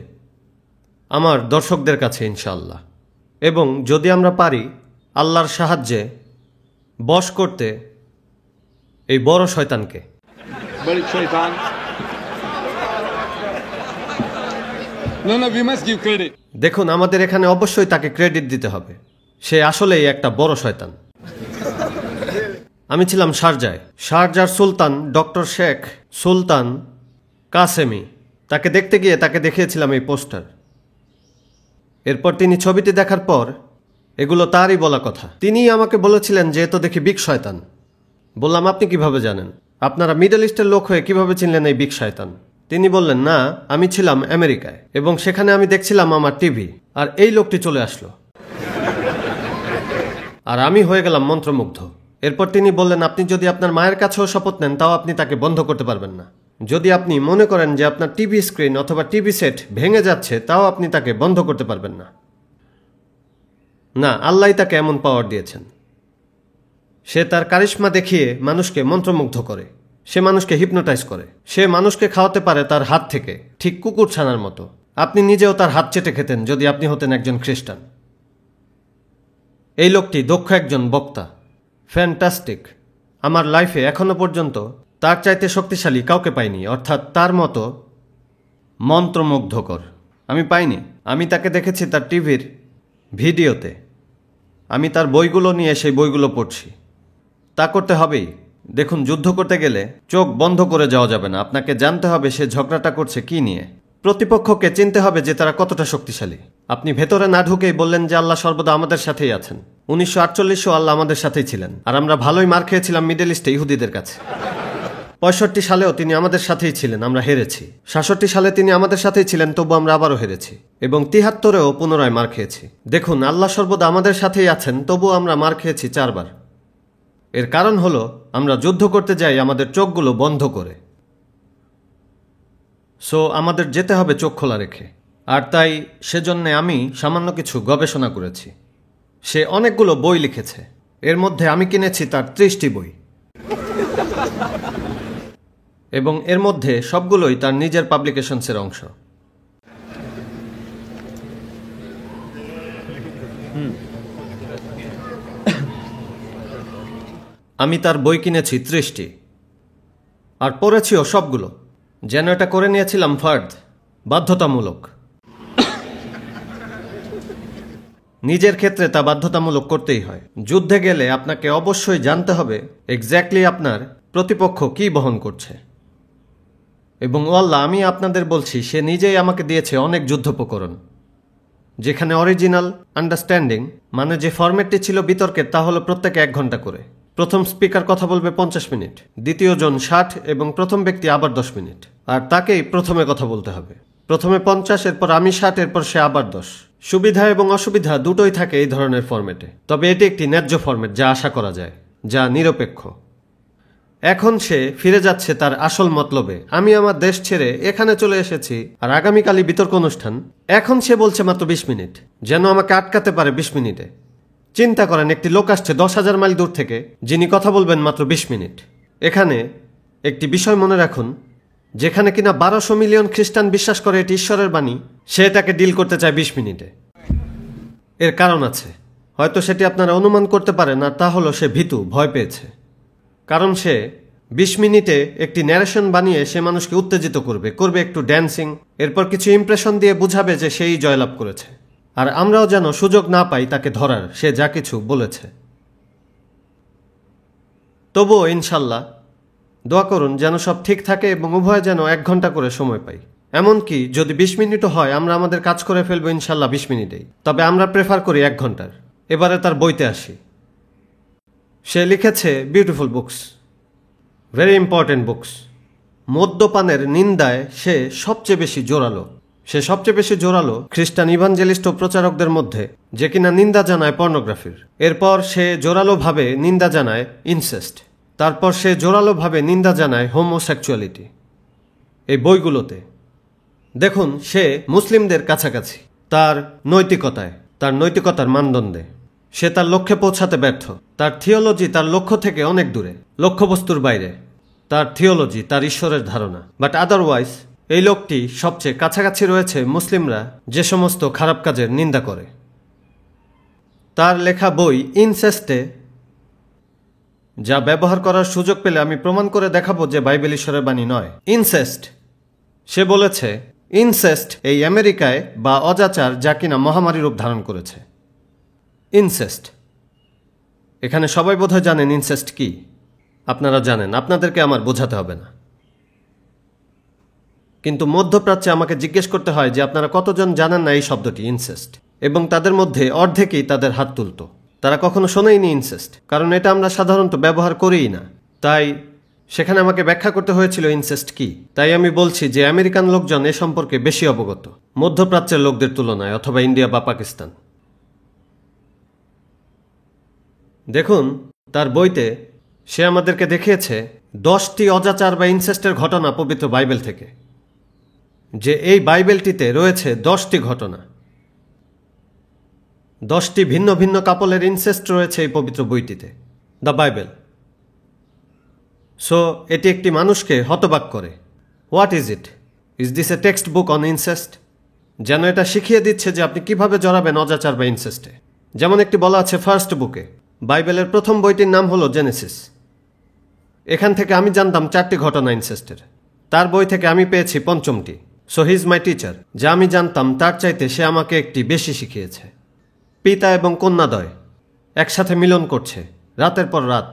আমার দর্শকদের কাছে ইনশাআল্লাহ। এবং যদি আমরা পারি আল্লাহর সাহায্যে বশ করতে এই বড় শয়তানকে। Bad shaitan. No, we must give credit. দেখুন, আমাদের এখানে অবশ্যই তাকে ক্রেডিট দিতে হবে। সে আসলেই একটা বড় শয়তান। আমি ছিলাম শারজায়। শারজার সুলতান ডক্টর শেখ সুলতান কাসেমি, তাকে দেখতে গিয়ে তাকে দেখিয়েছিলাম এই পোস্টার। এরপর তিনি ছবিটি দেখার পর, এগুলো তারই বলা কথা, তিনিই আমাকে বলেছিলেন যে এ তো দেখি বিগ শয়তান। বললাম আপনি কিভাবে জানেন? আপনারা মিডল ইস্টের লোক হয়ে কিভাবে চিনলেন এই বিগ শয়তান? তিনি বললেন না, আমি ছিলাম আমেরিকায় এবং সেখানে আমি দেখছিলাম আমার টিভি, আর এই লোকটি চলে আসলো আর আমি হয়ে গেলাম মন্ত্রমুগ্ধ। এরপর তিনি বললেন আপনি যদি আপনার মায়ের কাছেও শপথ নেন তাও আপনি তাকে বন্ধ করতে পারবেন না। যদি আপনি মনে করেন যে আপনার টিভি স্ক্রিন অথবা টিভি সেট ভেঙে যাচ্ছে তাও আপনি তাকে বন্ধ করতে পারবেন না। না, আল্লাহ তাকে এমন পাওয়ার দিয়েছেন। সে তার কারিশমা দেখিয়ে মানুষকে মন্ত্রমুগ্ধ করে, সে মানুষকে হিপনোটাইজ করে, সে মানুষকে খাওয়াতে পারে তার হাত থেকে, ঠিক কুকুর ছানার মতো। আপনি নিজেও তার হাত চেটে খেতেন যদি আপনি হতেন একজন খ্রিস্টান। এই লোকটি দক্ষ একজন বক্তা, ফ্যান্টাস্টিক। আমার লাইফে এখনো পর্যন্ত তার চাইতে শক্তিশালী কাউকে পাইনি, অর্থাৎ তার মতো মন্ত্রমুগ্ধকর আমি পাইনি। আমি তাকে দেখেছি তার টিভির ভিডিওতে। আমি তার বইগুলো নিয়ে সেই বইগুলো পড়ছি। তা করতে হবেই। দেখুন, যুদ্ধ করতে গেলে চোখ বন্ধ করে যাওয়া যাবে না। আপনাকে জানতে হবে সে ঝগড়াটা করছে কি নিয়ে। প্রতিপক্ষকে চিনতে হবে যে তারা কতটা শক্তিশালী। আপনি ভেতরে না ঢুকেই বললেন যে আল্লাহ সর্বদা আমাদের সাথেই আছেন। 1948 আল্লাহ আমাদের সাথেই ছিলেন, আর আমরা ভালোই মার খেয়েছিলাম মিডল ইস্টে ইহুদিদের কাছে। 65 সালেও তিনি আমাদের সাথেই ছিলেন, আমরা হেরেছি। 66 সালে তিনি আমাদের সাথেই ছিলেন, তবু আমরা আবারও হেরেছি। এবং 73-এও পুনরায় মার খেয়েছি। দেখুন, আল্লাহ সর্বদা আমাদের সাথেই আছেন, তবু আমরা মার খেয়েছি 4 বার। এর কারণ হলো আমরা যুদ্ধ করতে যাই আমাদের চোখগুলো বন্ধ করে। সো আমাদের যেতে হবে চোখ খোলা রেখে। আর তাই সেজন্য আমি সামান্য কিছু গবেষণা করেছি। সে অনেকগুলো বই লিখেছে, এর মধ্যে আমি কিনেছি তার 30টি বই, এবং এর মধ্যে সবগুলোই তার নিজের পাবলিকেশনসের অংশ। আমি তার বই কিনেছি 30টি, আর পড়েছিও সবগুলো। যেন এটা করে নিয়েছিলাম ফার্দ, বাধ্যতামূলক। নিজের ক্ষেত্রে তা বাধ্যতামূলক করতেই হয়। যুদ্ধে গেলে আপনাকে অবশ্যই জানতে হবে এক্স্যাক্টলি আপনার প্রতিপক্ষ কি বহন করছে। এবং আল্লাহ, আমি আপনাদের বলছি, সে নিজেই আমাকে দিয়েছে অনেক যুদ্ধোপকরণ, যেখানে অরিজিনাল আন্ডারস্ট্যান্ডিং মানে যে ফরম্যাটটি ছিল বিতর্কের, তা হলো প্রত্যেকে 1 ঘন্টা করে। প্রথম স্পিকার কথা বলবে 50 মিনিট, দ্বিতীয় জন 60, এবং প্রথম ব্যক্তি আবার 10 মিনিট। আর তাকেই প্রথমে কথা বলতে হবে। প্রথমে 50, এরপর আমি 60, এরপর সে আবার 10। সুবিধা এবং অসুবিধা দুটোই থাকে এই ধরনের ফরম্যাটে, তবে এটি একটি ন্যায্য ফরম্যাট যা আশা করা যায়, যা নিরপেক্ষ। এখন সে ফিরে যাচ্ছে তার আসল মতলবে। আমি আমার দেশ ছেড়ে এখানে চলে এসেছি, আর আগামীকালই বিতর্ক অনুষ্ঠান। এখন সে বলছে মাত্র 20 মিনিট, যেন আমাকে আটকাতে পারে 20 মিনিটে। চিন্তা করেন, একটি লোক আসছে 10,000 মাইল দূর থেকে, যিনি কথা বলবেন মাত্র 20 মিনিট। এখানে একটি বিষয় মনে রাখুন, যেখানে কিনা 1200 মিলিয়ন খ্রিস্টান বিশ্বাস করে এটি ঈশ্বরের বাণী, সে এটাকে ডিল করতে চায় 20 মিনিটে। এর কারণ আছে, হয়তো সেটি আপনারা অনুমান করতে পারেন, আর তা হলো সে ভীতু, ভয় পেয়েছে। কারণ সে 20 মিনিটে একটি ন্যারেশন বানিয়ে সে মানুষকে উত্তেজিত করবে একটু ড্যান্সিং, এরপর কিছু ইমপ্রেশন দিয়ে বুঝাবে যে সেই জয়লাভ করেছে। আর আমরাও যেন সুযোগ না পাই তাকে ধরার, সে যা কিছু বলেছে। তবুও ইনশাল্লাহ দোয়া করুন যেন সব ঠিক থাকে, এবং উভয় যেন 1 ঘন্টা করে সময় পাই। এমনকি যদি 20 মিনিটও হয়, আমরা আমাদের কাজ করে ফেলবো ইনশাল্লাহ 20 মিনিটেই। তবে আমরা প্রেফার করি 1 ঘন্টার। এবারে তার বইতে আসি। সে লিখেছে beautiful books, very important books. মদ্যপানের নিন্দায় সে সবচেয়ে বেশি জোরালো খ্রিস্টান ইভাঞ্জেলিস্ট ও প্রচারকদের মধ্যে, যে কিনা নিন্দা জানায় পর্নোগ্রাফির। এরপর সে জোরালোভাবে নিন্দা জানায় ইনসেস্ট। তারপর সে জোরালোভাবে নিন্দা জানায় হোমোসেক্সুয়ালিটি। এই বইগুলোতে দেখুন, সে মুসলিমদের কাছাকাছি তার নৈতিকতার মানদণ্ডে। সে তার লক্ষ্যে পৌঁছাতে ব্যর্থ। তার থিওলজি তার লক্ষ্য থেকে অনেক দূরে, লক্ষ্যবস্তুর বাইরে। তার থিওলজি, তার ঈশ্বরের ধারণা। বাট আদারওয়াইজ এই লোকটি সবচেয়ে কাছাকাছি রয়েছে মুসলিমরা যে সমস্ত খারাপ কাজের নিন্দা করে। তার লেখা বই ইনসেস্টে যা ব্যবহার করার সুযোগ পেলে আমি প্রমাণ করে দেখাবো যে বাইবেল ঈশ্বরের বাণী নয়। ইনসেস্ট, সে বলেছে ইনসেস্ট এই আমেরিকায় বা অজাচার, যা কিনা মহামারী রূপ ধারণ করেছে। ইনসেস্ট, এখানে সবাই বোধহয় জানেন ইনসেস্ট কি। আপনারা জানেন, আপনাদেরকে আমার বোঝাতে হবে না। কিন্তু মধ্যপ্রাচ্যে আমাকে জিজ্ঞেস করতে হয় যে আপনারা কতজন জানেন না এই শব্দটি ইনসেস্ট, এবং তাদের মধ্যে অর্ধেকই তাদের হাত তুলত। তারা কখনো শোনেইনি ইনসেস্ট, কারণ এটা আমরা সাধারণত ব্যবহার করিই না। তাই সেখানে আমাকে ব্যাখ্যা করতে হয়েছিল ইনসেস্ট কি। তাই আমি বলছি যে আমেরিকান লোকজন এ সম্পর্কে বেশি অবগত মধ্যপ্রাচ্যের লোকদের তুলনায়, অথবা ইন্ডিয়া বা পাকিস্তান। দেখুন, তার বইতে সে আমাদেরকে দেখিয়েছে 10টি অজাচার বা ইনসেস্টের ঘটনা পবিত্র বাইবেল থেকে, যে এই বাইবেলটিতে রয়েছে 10টি ঘটনা। 10টি ভিন্ন ভিন্ন কাপলের ইনসেস্ট রয়েছে এই পবিত্র বইটিতে, দ্য বাইবেল। সো এটি একটি মানুষকে হতবাক করে। What is it? Is this A text book on incest? যেন এটা শিখিয়ে দিচ্ছে যে আপনি কিভাবে জড়াবেন অজাচার বা ইনসেস্টে। যেমন একটি বলা আছে ফার্স্ট বুকে, বাইবেলের প্রথম বইটির নাম হলো জেনেসিস। এখান থেকে আমি জানতাম 4টি ঘটনা ইনসেস্টের। তার বই থেকে আমি পেয়েছি 5টি। So he is my teacher. যা আমি জানতাম তার চাইতে সে আমাকে একটি বেশি শিখিয়েছে। পিতা এবং কন্যাদ্বয় একসাথে মিলন করছে রাতের পর রাত।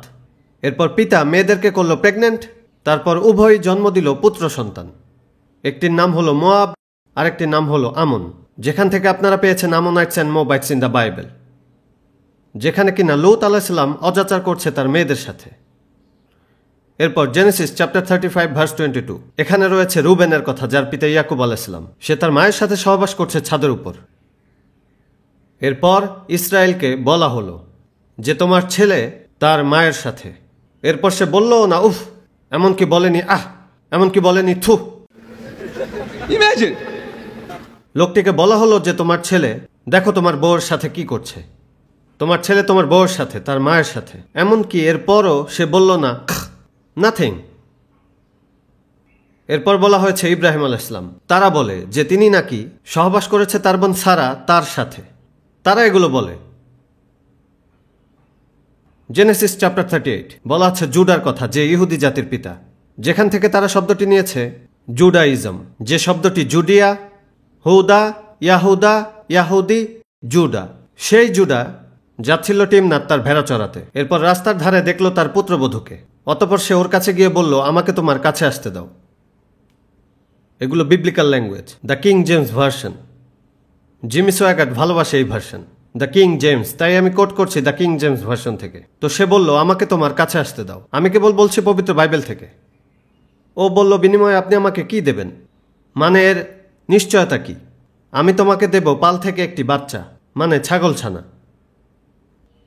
এরপর পিতা মেয়েদেরকে করলো প্রেগনেন্ট। তারপর উভয়ই জন্ম দিল পুত্র সন্তান। একটির নাম হলো মোয়াব, আরেকটির নাম হলো আমন। যেখান থেকে আপনারা পেয়েছেন Ammonites and Moabites in the Bible, যেখানে কিনা লূত আলাইহিস সালাম অজাচার করছে তার মেয়েদের সাথে। এরপর জেনেসিস চ্যাপ্টার 35 ভার্স 22, এখানে রয়েছে রুবেনের কথা, যার পিতা ইয়াকুব আলাইহিস সালাম। সে তার মায়ের সাথে সহবাস করছে ছাদের উপর। এরপর ইসরায়েলকে বলা হলো যে তোমার ছেলে তার মায়ের সাথে। এরপর সে বলল না উফ, এমনকি বলেনি আহ, এমনকি বলেনি থু। Imagine. লোকটিকে বলা হলো যে তোমার ছেলে দেখো তোমার বউয়ের সাথে কি করছে, তোমার ছেলে তোমার বউয়ের সাথে, তার মায়ের সাথে। এমনকি এরপরও সে বলল না নাথিং। এরপর বলা হয়েছে ইব্রাহিম আলাইহিস সালাম, তারা বলে যে তিনি নাকি সহবাস করেছে তার বোন সারা তার সাথে। তারা এগুলো বলে। জেনেসিস চ্যাপ্টার 38 বলা আছে জুডার কথা, যে ইহুদি জাতির পিতা, যেখান থেকে তারা শব্দটি নিয়েছে জুডাইজম, যে শব্দটি জুডিয়া, হুদা, ইয়াহুদা, ইয়াহুদি, জুডা। সেই জুডা যাচ্ছিল টিমনাত তার ভেড়া চড়াতে। এরপর রাস্তার ধারে দেখলো তার পুত্রবধূকে। অতঃপর সে ওর কাছে গিয়ে বলল, আমাকে তোমার কাছে আসতে দাও। এগুলো biblical language, the King James version. Jimmy Swaggart ভালোবাসে এই ভার্সন, দ্য কিং জেমস, তাই আমি কোট করছি দ্য কিং জেমস ভার্সন থেকে। তো সে বলল, আমাকে তোমার কাছে আসতে দাও। আমি কেবল বলছি পবিত্র বাইবেল থেকে। ও বলল, বিনিময়ে আপনি আমাকে কি দেবেন? মানে এর নিশ্চয়তা কি? আমি তোমাকে দেব পাল থেকে একটি বাচ্চা, মানে ছাগল ছানা।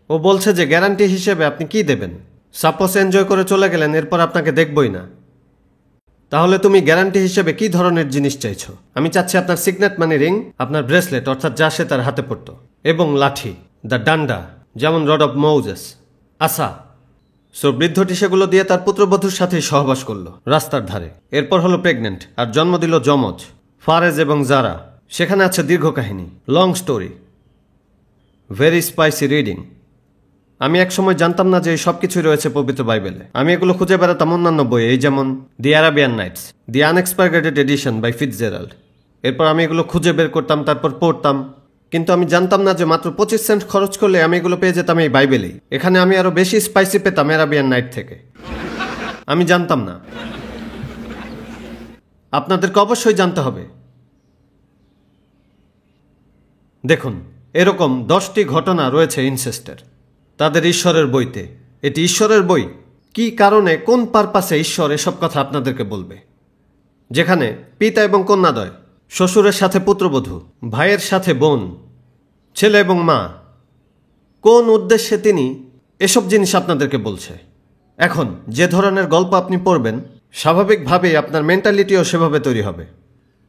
ও বলছে যে গ্যারান্টি হিসেবে আপনি কি দেবেন? সাপোজ এনজয় করে চলে গেলেন, এরপর আপনাকে দেখবই না, তাহলে তুমি গ্যারান্টি হিসেবে কি ধরনের জিনিস চাইছো? আমি চাচ্ছি আপনার সিগনেট মানি রিং, আপনার ব্রেসলেট অর্থাৎ যা সে তার হাতে পড়তো, এবং লাঠি, দ্য ডান্ডা, যেমন রড অফ মৌজেস, আসা। সো বৃদ্ধটি সেগুলো দিয়ে তার পুত্রবধূর সাথেই সহবাস করলো রাস্তার ধারে। এরপর হলো প্রেগনেন্ট আর জন্ম দিল যমজ, ফারেজ এবং জারা। সেখানে আছে দীর্ঘ কাহিনী, long story, very spicy reading. আমি একসময় জানতাম না যে এই সব কিছুই রয়েছে পবিত্র বাইবেলে। আমি এগুলো খুঁজে বেড়াতাম অন্যান্য বইয়ে, এই যেমন the Arabian Nights, the unexpurgated edition by Fitzgerald. এরপর আমি এগুলো খুঁজে বের করতাম, তারপর পড়তাম। কিন্তু আমি জানতাম না যে মাত্র 25 সেন্ট খরচ করলে আমি এগুলো পেয়ে যেতাম এই বাইবেলেই। এখানে আমি আরো বেশি স্পাইসি পেতাম অ্যারাবিয়ান নাইট থেকে। আমি জানতাম না। আপনাদেরকে অবশ্যই জানতে হবে। দেখুন, এরকম 10টি ঘটনা রয়েছে ইনসেস্টের তাদের ঈশ্বরের বইতে। এটি ঈশ্বরের বই। কি কারণে, কোন পারপাসে ঈশ্বর এসব কথা আপনাদেরকে বলবে? যেখানে পিতা এবং কন্যাদ্বয়, শ্বশুরের সাথে পুত্রবধূ, ভাইয়ের সাথে বোন, ছেলে এবং মা, কোন উদ্দেশ্যে তিনি এসব জিনিস আপনাদেরকে বলছে? এখন যে ধরনের গল্প আপনি পড়বেন, স্বাভাবিকভাবেই আপনার মেন্টালিটিও সেভাবে তৈরি হবে।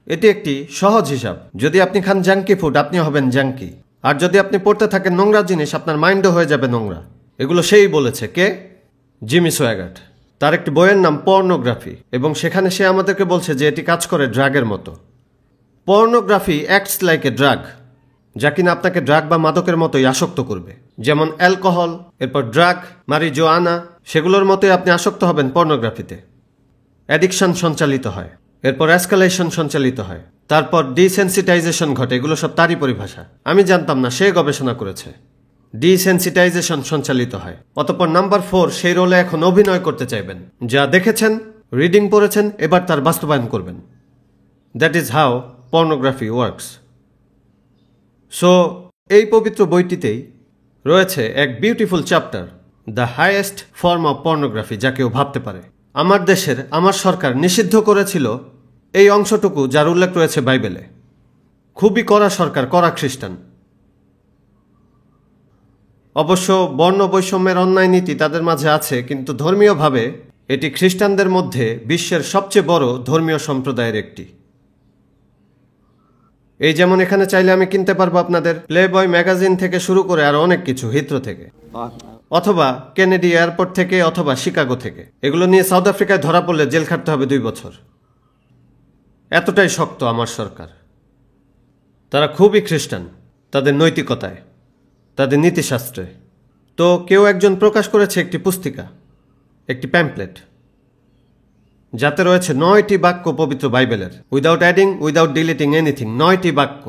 এটি একটি সহজ হিসাব। যদি আপনি খান জাঙ্কি ফুড, আপনি হবেন জাঙ্কি। আর যদি আপনি পড়তে থাকেন নোংরা জিনিস, আপনার মাইন্ডও হয়ে যাবে নোংরা। এগুলো সেই বলেছে। কে? জিমি সোয়াগাট। তার একটি বইয়ের নাম পর্নোগ্রাফি, এবং সেখানে সে আমাদেরকে বলছে যে এটি কাজ করে ড্রাগের মতো। Pornography acts like a drug, যা কিনা আপনাকে ড্রাগ বা মাদকের মতোই আসক্ত করবে। যেমন অ্যালকোহল, এরপর ড্রাগ, মারিজোয়ানা, সেগুলোর মতোই আপনি আসক্ত হবেন পর্নোগ্রাফিতে। অ্যাডিকশন সঞ্চালিত হয়, এরপর এসকালেশন সঞ্চালিত হয়, তারপর ডিসেন্সিটাইজেশন ঘটে। এগুলো সব তারই পরিভাষা। আমি জানতাম না, সে গবেষণা করেছে। ডিসেন্সিটাইজেশন সঞ্চালিত হয়। অতঃপর নাম্বার 4, সেই রোলে এখন অভিনয় করতে চাইবেন। যা দেখেছেন, রিডিং পড়েছেন, এবার তার বাস্তবায়ন করবেন। That is how pornography works. So এই পবিত্র বইটিতেই রয়েছে এক beautiful chapter, the highest form of pornography, যা কেউ ভাবতে পারে। আমার দেশের, আমার সরকার নিষিদ্ধ করেছিল এই অংশটুকু যার উল্লেখ রয়েছে বাইবেলে। খুবই কড়া সরকার, কড়া খ্রিস্টান। অবশ্য বর্ণ বৈষম্যের অন্যায় নীতি তাদের মাঝে আছে, কিন্তু ধর্মীয়ভাবে এটি খ্রিস্টানদের মধ্যে বিশ্বের সবচেয়ে বড় ধর্মীয় সম্প্রদায়ের একটি। এই যেমন এখানে চাইলে আমি কিনতে পারবো আপনাদের প্লেবয় ম্যাগাজিন থেকে শুরু করে আরো অনেক কিছু, হিথ্রো থেকে, অথবা কেনেডি এয়ারপোর্ট থেকে, অথবা শিকাগো থেকে। এগুলো নিয়ে সাউথ আফ্রিকায় ধরা পড়লে জেল খাটতে হবে 2 বছর। এতটাই শক্ত আমার সরকার। তারা খুবই খ্রিস্টান তাদের নৈতিকতায়, তাদের নীতিশাস্ত্রে। তো কেউ একজন প্রকাশ করেছে একটি পুস্তিকা, একটি প্যাম্পলেট, যাতে রয়েছে 9টি বাক্য পবিত্র বাইবেলের, without adding, without deleting anything. 9টি বাক্য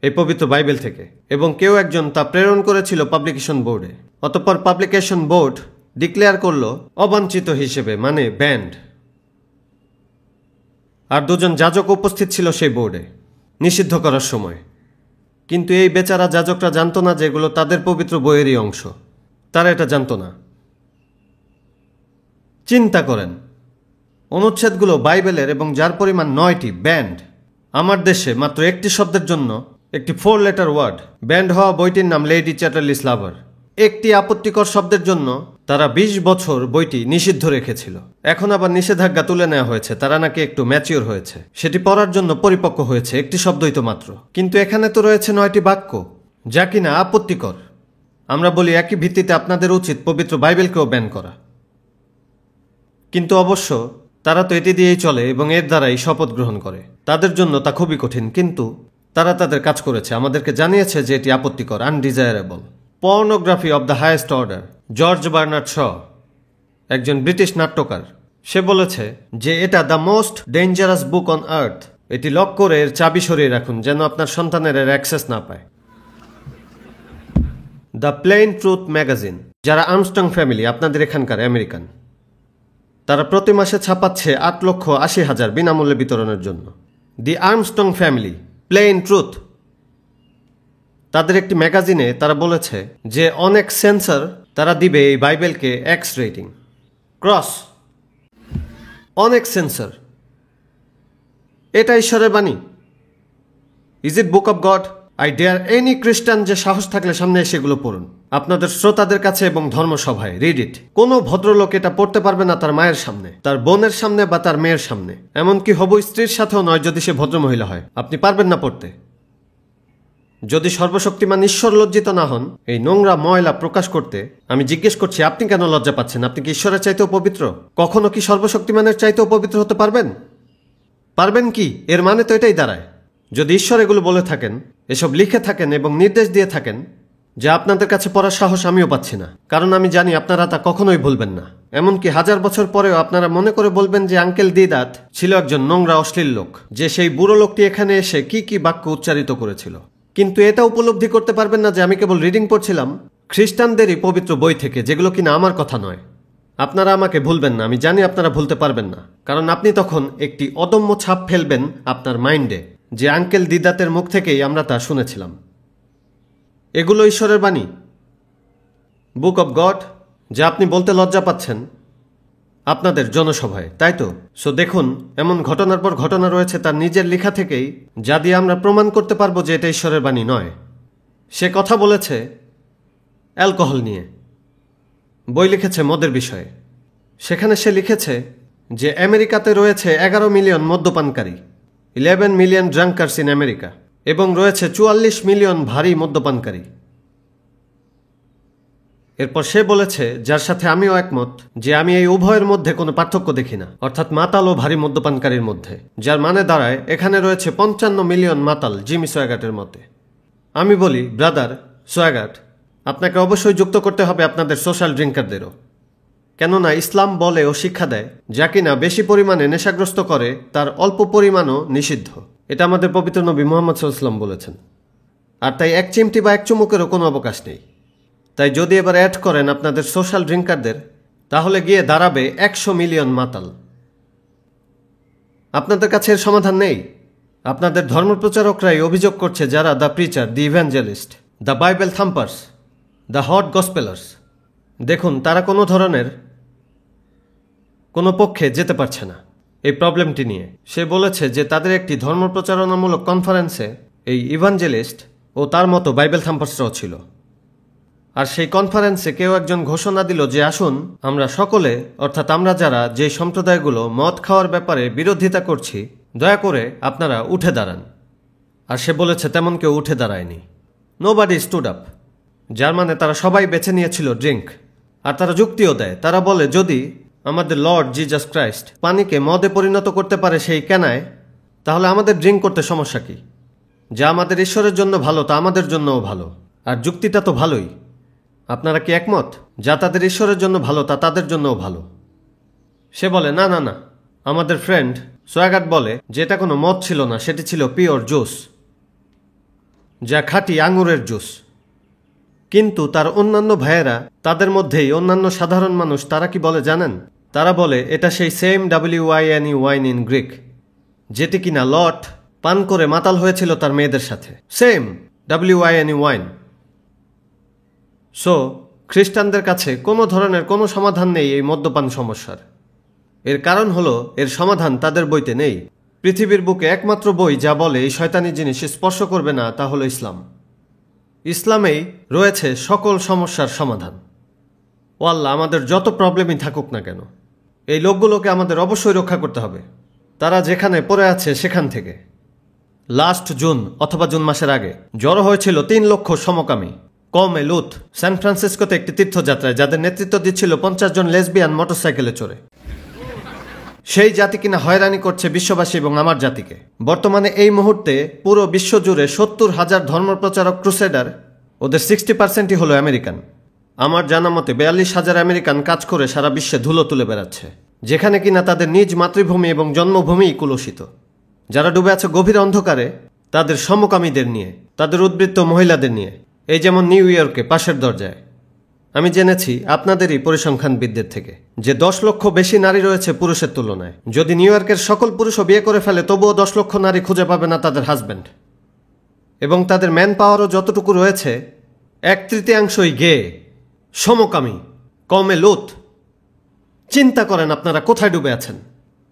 এই পবিত্র বাইবেল থেকে। এবং কেউ একজন তা প্রেরণ করেছিল পাবলিকেশন বোর্ডে। অতঃপর পাবলিকেশন বোর্ড ডিক্লেয়ার করলো অবাঞ্ছিত হিসেবে, মানে ব্যান্ড। আর 2জন যাজক উপস্থিত ছিল সেই বোর্ডে। নিষিদ্ধ করার সময়। কিন্তু এই বেচারা যাজকরা জানতো না যে এগুলো তাদের পবিত্র বইয়েরই অংশ। তারা এটা জানতো না। চিন্তা করেন, অনুচ্ছেদগুলো বাইবেলের এবং যার পরিমাণ 9টি ব্যান্ড। আমার দেশে মাত্র একটি শব্দের জন্য, একটি 4 লেটার ওয়ার্ড ব্যান্ড হওয়া বইটির নাম লেডি চ্যাটারলিস লাভার। একটি আপত্তিকর শব্দের জন্য তারা 20 বছর বইটি নিষিদ্ধ রেখেছিল। এখন আবার নিষেধাজ্ঞা তুলে নেওয়া হয়েছে, তারা নাকি একটু ম্যাচিওর হয়েছে, সেটি পড়ার জন্য পরিপক্ক হয়েছে। একটি শব্দই তো মাত্র, কিন্তু এখানে তো রয়েছে 9টি বাক্য যা কিনা আপত্তিকর। আমরা বলি একই ভিত্তিতে আপনাদের উচিত পবিত্র বাইবেলকেও ব্যান করা, কিন্তু অবশ্য তারা তো এটি দিয়েই চলে এবং এর দ্বারাই শপথ গ্রহণ করে। তাদের জন্য তা খুবই কঠিন, কিন্তু তারা তাদের কাজ করেছে, আমাদেরকে জানিয়েছে যে এটি আপত্তিকর, undesirable. Pornography of the highest order. George Bernard Shaw, একজন ব্রিটিশ নাট্যকার, সে বলেছে যে এটা the most dangerous book on earth. এটি লক করে এর চাবি সরিয়ে রাখুন যেন আপনার সন্তানের এর অ্যাক্সেস না পায়। দ্য প্লেইন ট্রুথ ম্যাগাজিন, যারা আর্মস্ট্রং ফ্যামিলি, আপনাদের এখানকার আমেরিকান, তারা প্রতি মাসে ছাপাচ্ছে 8,80,000 বিনামূল্যে বিতরণের জন্য। দি আর্মস্ট্রং ফ্যামিলি, প্লেইন ট্রুথ, তাদের একটি ম্যাগাজিনে তারা বলেছে যে অনেক সেন্সর তারা দিবে এই বাইবেলকে এক্স রেটিং, ক্রস। অনেক সেন্সর, এটা ঈশ্বরের বাণী? Is it book of God? I dare any Christian যে সাহস থাকলে সামনে এসে এগুলো পড়ুন আপনাদের শ্রোতাদের কাছে এবং ধর্মসভায়। Read it. কোনো ভদ্রলোক এটা পড়তে পারবে না তার মায়ের সামনে, তার বোনের সামনে বা তার মেয়ের সামনে, এমনকি হবু স্ত্রীর সাথেও নয় যদি সে ভদ্রমহিলা হয়। আপনি পারবেন না পড়তে। যদি সর্বশক্তিমান ঈশ্বর লজ্জিত না হন এই নোংরা ময়লা প্রকাশ করতে, আমি জিজ্ঞেস করছি আপনি কেন লজ্জা পাচ্ছেন? আপনি কি ঈশ্বরের চাইতেও পবিত্র? কখনো কি সর্বশক্তিমানের চাইতেও পবিত্র হতে পারবেন? পারবেন কি? এর মানে তো এটাই দাঁড়ায়, যদি ঈশ্বর এগুলো বলে থাকেন, এসব লিখে থাকেন এবং নির্দেশ দিয়ে থাকেন, যা আপনাদের কাছে পড়ার সাহস আমিও পাচ্ছি না, কারণ আমি জানি আপনারা তা কখনোই ভুলবেন না। এমনকি 1000 বছর পরেও আপনারা মনে করে বলবেন যে আঙ্কেল দিদাত ছিল একজন নোংরা অশ্লীল লোক, যে সেই বুড়ো লোকটি এখানে এসে কি কি বাক্য উচ্চারিত করেছিল। কিন্তু এটা উপলব্ধি করতে পারবেন না যে আমি কেবল রিডিং পড়ছিলাম খ্রিস্টানদেরই পবিত্র বই থেকে, যেগুলো কিনা আমার কথা নয়। আপনারা আমাকে ভুলবেন না, আমি জানি আপনারা ভুলতে পারবেন না, কারণ আপনি তখন একটি অদম্য ছাপ ফেলবেন আপনার মাইন্ডে যে আঙ্কেল দিদাতের মুখ থেকেই আমরা তা শুনেছিলাম। এগুলো ঈশ্বরের বাণী, বুক অব গড, যা আপনি বলতে লজ্জা পাচ্ছেন আপনাদের জনসভায়, তাই তো? সো দেখুন, এমন ঘটনার পর ঘটনা রয়েছে তার নিজের লেখা থেকেই, যা দিয়ে আমরা প্রমাণ করতে পারবো যে এটা ঈশ্বরের বাণী নয়। সে কথা বলেছে অ্যালকোহল নিয়ে, বই লিখেছে মদের বিষয়ে। সেখানে সে লিখেছে যে আমেরিকাতে রয়েছে 11 মিলিয়ন মদ্যপানকারী, 11 মিলিয়ন ড্রাঙ্কার্স ইন আমেরিকা, এবং রয়েছে 44 মিলিয়ন ভারী মদ্যপানকারী। এরপর সে বলেছে, যার সাথে আমিও একমত, যে আমি এই উভয়ের মধ্যে কোনো পার্থক্য দেখি না, অর্থাৎ মাতাল ও ভারী মদ্যপানকারীর মধ্যে, যার মানে দাঁড়ায় এখানে রয়েছে 55 মিলিয়ন মাতাল জিমি সোয়াগাটের মতে। আমি বলি, ব্রাদার সোয়াগাট, আপনাকে অবশ্যই যুক্ত করতে হবে আপনাদের সোশ্যাল ড্রিঙ্কারদেরও, কেননা ইসলাম বলে ও শিক্ষা দেয় যা কিনা বেশি পরিমাণে নেশাগ্রস্ত করে তার অল্প পরিমাণও নিষিদ্ধ। এটা আমাদের পবিত্র নবী মুহাম্মদ সাল্লাল্লাহু আলাইহি ওয়াসাল্লাম বলেছেন। আর তাই এক চিমটি বা এক চুমুকেরও কোনো অবকাশ নেই। তাই যদি এবার অ্যাড করেন আপনাদের সোশ্যাল ড্রিঙ্কারদের, তাহলে গিয়ে দাঁড়াবে 100 মিলিয়ন মাতাল। আপনাদের কাছে এর সমাধান নেই। আপনাদের ধর্মপ্রচারকরাই অভিযোগ করছে, যারা the preacher, the evangelist, the Bible thumpers, the hot gospellers, দেখুন তারা কোনো ধরনের কোনো পক্ষে যেতে পারছে না এই প্রবলেমটি নিয়ে। সে বলেছে যে তাদের একটি ধর্মপ্রচারণামূলক কনফারেন্সে এই ইভাঞ্জেলিস্ট ও তার মতো বাইবেল থাম্পার্সরাও ছিল। আর সেই কনফারেন্সে কেউ একজন ঘোষণা দিল যে আসুন আমরা সকলে, অর্থাৎ আমরা যারা যে সম্প্রদায়গুলো মদ খাওয়ার ব্যাপারে বিরোধিতা করছি, দয়া করে আপনারা উঠে দাঁড়ান। আর সে বলেছে তেমন কেউ উঠে দাঁড়ায়নি। নোবডি স্টুড আপ, যার মানে তারা সবাই বেছে নিয়েছিল ড্রিঙ্ক। আর তারা যুক্তিও দেয়, তারা বলে যদি আমাদের লর্ড জিজাস ক্রাইস্ট পানিকে মদে পরিণত করতে পারে সেই কেনায়, তাহলে আমাদের ড্রিঙ্ক করতে সমস্যা কি? যা আমাদের ঈশ্বরের জন্য ভালো তা আমাদের জন্যও ভালো। আর যুক্তিটা তো ভালোই। আপনারা কি একমত? যা তাদের ঈশ্বরের জন্য ভালো তা তাদের জন্যও ভালো। সে বলে না না না, আমাদের ফ্রেন্ড সোয়াগাট বলে যে এটা কোনো মদ ছিল না, সেটি ছিল পিওর জুস, যা খাঁটি আঙুরের জুস। কিন্তু তার অন্যান্য ভাইয়েরা, তাদের মধ্যেই অন্যান্য সাধারণ মানুষ, তারা কি বলে জানেন? তারা বলে এটা সেই same WYNE wine in Greek, যেটি কিনা লট পান করে মাতাল হয়েছিল তার মেয়েদের সাথে। Same WINE wine. সো খ্রিস্টানদের কাছে কোনো ধরনের কোনো সমাধান নেই এই মদ্যপান সমস্যার। এর কারণ হলো এর সমাধান তাদের বইতে নেই। পৃথিবীর বুকে একমাত্র বই যা বলে এই শয়তানি জিনিস স্পর্শ করবে না তা হলো ইসলাম। ইসলামেই রয়েছে সকল সমস্যার সমাধান। ও আল্লাহ, আমাদের যত প্রবলেমই থাকুক না কেন, এই লোকগুলোকে আমাদের অবশ্যই রক্ষা করতে হবে। তারা যেখানে পড়ে আছে সেখান থেকে। লাস্ট জুন অথবা জুন মাসের আগে জড়ো হয়েছিল 3 লক্ষ সমকামী কওমে লূত সান ফ্রান্সিসকোতে একটি তীর্থযাত্রায়, যাদের নেতৃত্ব দিচ্ছিল 50 জন লেসবিয়ান মোটরসাইকেলে চড়ে। সেই জাতি কিনা হয়রানি করছে বিশ্ববাসী এবং আমার জাতিকে। বর্তমানে এই মুহূর্তে পুরো বিশ্বজুড়ে 70,000 ধর্মপ্রচারক ক্রুসেডার, ওদের 60%ই হলো আমেরিকান। আমার জানা মতে 42,000 আমেরিকান কাজ করে সারা বিশ্বে ধুলো তুলে বেড়াচ্ছে, যেখানে কিনা তাদের নিজ মাতৃভূমি এবং জন্মভূমিই কুলুষিত। যারা ডুবে আছে গভীর অন্ধকারে তাদের সমকামীদের নিয়ে, তাদের উদ্বৃত্ত মহিলাদের নিয়ে। এই যেমন নিউ ইয়র্কে পাশের দরজায় আমি জেনেছি আপনাদেরই পরিসংখ্যানবিদদের থেকে যে 10 লক্ষ বেশি নারী রয়েছে পুরুষের তুলনায়। যদি নিউ ইয়র্কের সকল পুরুষও বিয়ে করে ফেলে তবুও 10 লক্ষ নারী খুঁজে পাবে না তাদের হাজব্যান্ড। এবং তাদের ম্যান পাওয়ারও যতটুকু রয়েছে 1/3 গে, সমকামী, কওমে লূত। চিন্তা করেন আপনারা কোথায় ডুবে আছেন,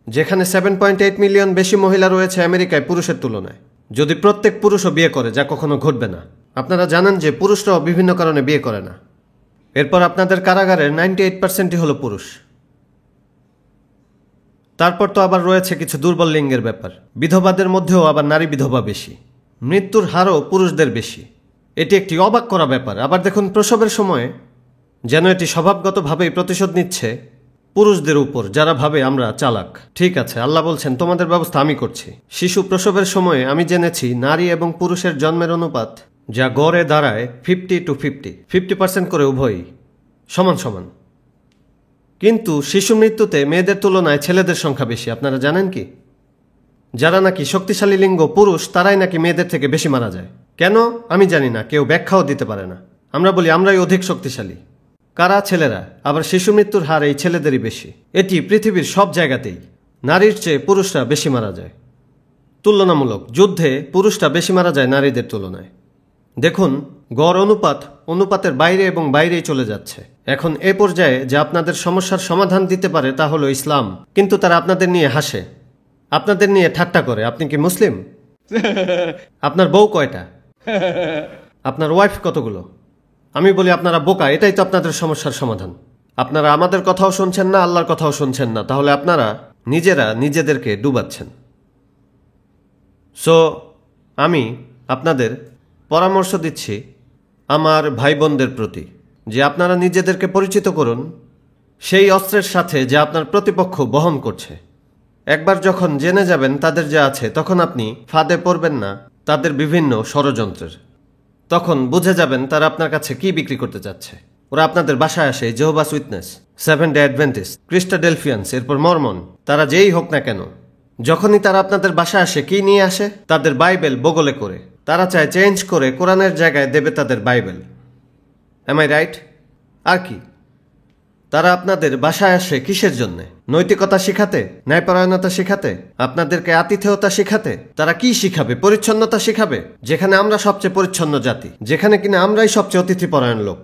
যেখানে 7.8 মিলিয়ন বেশি মহিলা রয়েছে আমেরিকায় পুরুষের তুলনায়। যদি প্রত্যেক পুরুষও বিয়ে করে, যা কখনো ঘটবে না। আপনারা জানেন যে পুরুষরাও বিভিন্ন কারণে বিয়ে করে না। এরপর আপনাদের কারাগারের 98%ই হলো পুরুষ। তারপর তো আবার রয়েছে কিছু দুর্বল লিঙ্গের ব্যাপার। বিধবাদের মধ্যেও আবার নারী বিধবা বেশি, মৃত্যুর হারও পুরুষদের বেশি। এটি একটি অবাক করা ব্যাপার। আবার দেখুন, প্রসবের সময়ে যেন এটি স্বভাবগতভাবেই প্রতিশোধ নিচ্ছে পুরুষদের উপর, যারা ভাবে আমরা চালাক। ঠিক আছে, আল্লাহ বলছেন তোমাদের ব্যবস্থা আমি করছি। শিশু প্রসবের সময়ে আমি জেনেছি নারী এবং পুরুষের জন্মের অনুপাত যা গড়ে দাঁড়ায় 50-50 করে উভয়ই সমান সমান। কিন্তু শিশু মৃত্যুতে মেয়েদের তুলনায় ছেলেদের সংখ্যা বেশি। আপনারা জানেন কি? যারা নাকি শক্তিশালী লিঙ্গ পুরুষ তারাই নাকি মেয়েদের থেকে বেশি মারা যায়। কেন আমি জানি না, কেউ ব্যাখ্যাও দিতে পারে না। আমরা বলি আমরাই অধিক শক্তিশালী। কারা? ছেলেরা। আবার শিশু মৃত্যুর হার এই ছেলেদেরই বেশি। এটি পৃথিবীর সব জায়গাতেই। নারীর চেয়ে পুরুষরা বেশি মারা যায়। তুলনামূলক যুদ্ধে পুরুষরা বেশি মারা যায় নারীদের তুলনায়। দেখুন, গড় অনুপাতের বাইরে এবং বাইরেই চলে যাচ্ছে। এখন এ পর্যায়ে যে আপনাদের সমস্যার সমাধান দিতে পারে তা হলো ইসলাম। কিন্তু তারা আপনাদের নিয়ে হাসে, আপনাদের নিয়ে ঠাট্টা করে। আপনি কি মুসলিম? আপনার বউ কয়টা? আপনার ওয়াইফ কতগুলো? আমি বলি আপনারা বোকা। এটাই তো আপনাদের সমস্যার সমাধান। আপনারা আমাদের কথাও শুনছেন না, আল্লাহর কথাও শুনছেন না। তাহলে আপনারা নিজেরা নিজেদেরকে ডুবাচ্ছেন। সো আমি আপনাদের পরামর্শ দিচ্ছি আমার ভাই বোনদের প্রতি যে আপনারা নিজেদেরকে পরিচিত করুন সেই অস্ত্রের সাথে যা আপনার প্রতিপক্ষ বহন করছে। একবার যখন জেনে যাবেন তাদের যা আছে, তখন আপনি ফাঁদে পড়বেন না তাদের বিভিন্ন ষড়যন্ত্রের। তখন বুঝে যাবেন তারা আপনার কাছে কি বিক্রি করতে চাচ্ছে। ওরা আপনাদের বাসায় আসে জেহোভাস উইটনেস, 7 ডে অ্যাডভেন্টিস্ট, ক্রিস্টাডেলফিয়ান্স, এরপর মরমন, তারা যেই হোক না কেন, যখনই তারা আপনাদের বাসায় আসে কি নিয়ে আসে? তাদের বাইবেল বগলে করে। তারা চায় চেঞ্জ করে কোরআনের জায়গায় দেবে তাদের বাইবেল। Am I right? আর কি? তারা আপনাদের বাসায় আসে কিসের জন্যে? নৈতিকতা শিখাতে, ন্যায়পরায়ণতা শিখাতে, আপনাদেরকে আতিথেয়তা শিখাতে। তারা কি শিখাবে? পরিচ্ছন্নতা শিখাবে, যেখানে আমরা সবচেয়ে পরিচ্ছন্ন জাতি, যেখানে কিনা আমরাই সবচেয়ে অতিথিপরায়ণ লোক।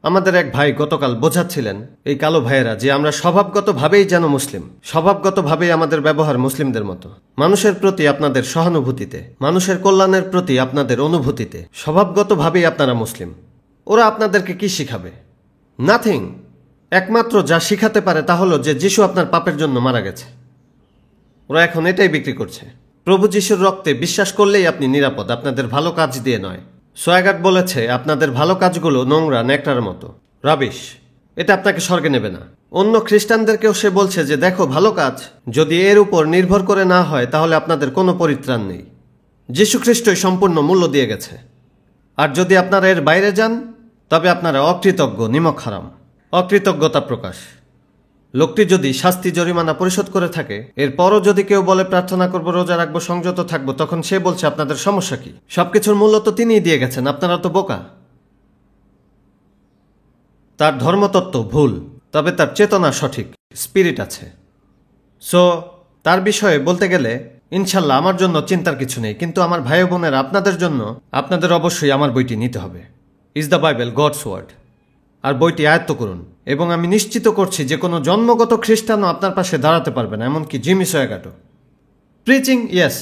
আমাদের এক ভাই গতকাল বোঝাচ্ছিলেন এই কালো ভাইয়েরা যে আমরা স্বভাবগতভাবেই যেন মুসলিম, স্বভাবগতভাবেই আমাদের ব্যবহার মুসলিমদের মতো। মানুষের প্রতি আপনাদের সহানুভূতিতে, মানুষের কল্যাণের প্রতি আপনাদের অনুভূতিতে স্বভাবগতভাবেই আপনারা মুসলিম। ওরা আপনাদেরকে কি শিখাবে? নাথিং। একমাত্র যা শিখাতে পারে তা হলো যে যিশু আপনার পাপের জন্য মারা গেছে। ওরা এখন এটাই বিক্রি করছে। প্রভু যিশুর রক্তে বিশ্বাস করলেই আপনি নিরাপদ, আপনাদের ভালো কাজ দিয়ে নয়। সোয়াগাট বলেছে আপনাদের ভালো কাজগুলো নোংরা, ন্যাকড়ার মতো, রাবিশ। এটা আপনাকে স্বর্গে নেবে না। অন্য খ্রিস্টানদেরকেও সে বলছে যে দেখো, ভালো কাজ যদি এর উপর নির্ভর করে না হয় তাহলে আপনাদের কোনো পরিত্রাণ নেই। যীশু খ্রিস্টই সম্পূর্ণ মূল্য দিয়ে গেছে। আর যদি আপনারা এর বাইরে যান তবে আপনারা অকৃতজ্ঞ, নিমক হারাম, অকৃতজ্ঞতা প্রকাশ। লোকটি যদি শাস্তি জরিমানা পরিশোধ করে থাকে, এরপরও যদি কেউ বলে প্রার্থনা করবো, রোজা রাখবো, সংযত থাকবো, তখন সে বলছে আপনাদের সমস্যা কি? সবকিছুর মূল্য তো তিনিই দিয়ে গেছেন, আপনারা তো বোকা। তার ধর্মতত্ত্ব ভুল, তবে তার চেতনা সঠিক, স্পিরিট আছে। সো তার বিষয়ে বলতে গেলে ইনশাল্লাহ আমার জন্য চিন্তার কিছু নেই, কিন্তু আমার ভাই বোনেরা আপনাদের জন্য আপনাদের অবশ্যই আমার বইটি নিতে হবে। Is the Bible God's word. আর বইটি আয়ত্ত করুন, এবং আমি নিশ্চিত করছি যে কোনো জন্মগত খ্রিস্টানও আপনার পাশে দাঁড়াতে পারবে না, এমনকি জিমি সয়াগাটো। প্রিচিং, ইয়েস,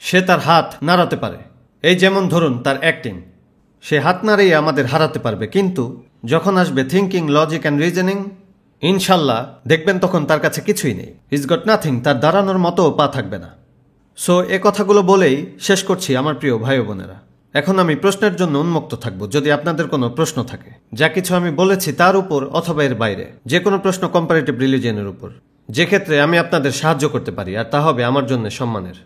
সে তার হাত নাড়াতে পারে, এই যেমন ধরুন তার অ্যাক্টিং, সে হাত নাড়িয়ে আমাদের হারাতে পারবে, কিন্তু যখন আসবে থিঙ্কিং, লজিক অ্যান্ড রিজনিং, ইনশাল্লাহ দেখবেন তখন তার কাছে কিছুই নেই। ইজ গট নাথিং, তার দাঁড়ানোর মতো পা থাকবে না। সো এ কথাগুলো বলেই শেষ করছি আমার প্রিয় ভাই বোনেরা। এখন আমি প্রশ্নের জন্য উন্মুক্ত থাকব, যদি আপনাদের কোনো প্রশ্ন থাকে যা কিছু আমি বলেছি তার উপর অথবা এর বাইরে, যে কোনো প্রশ্ন কম্পারেটিভ রিলিজিয়নের উপর, যে ক্ষেত্রে আমি আপনাদের সাহায্য করতে পারি, আর তা হবে আমার জন্য সম্মানের।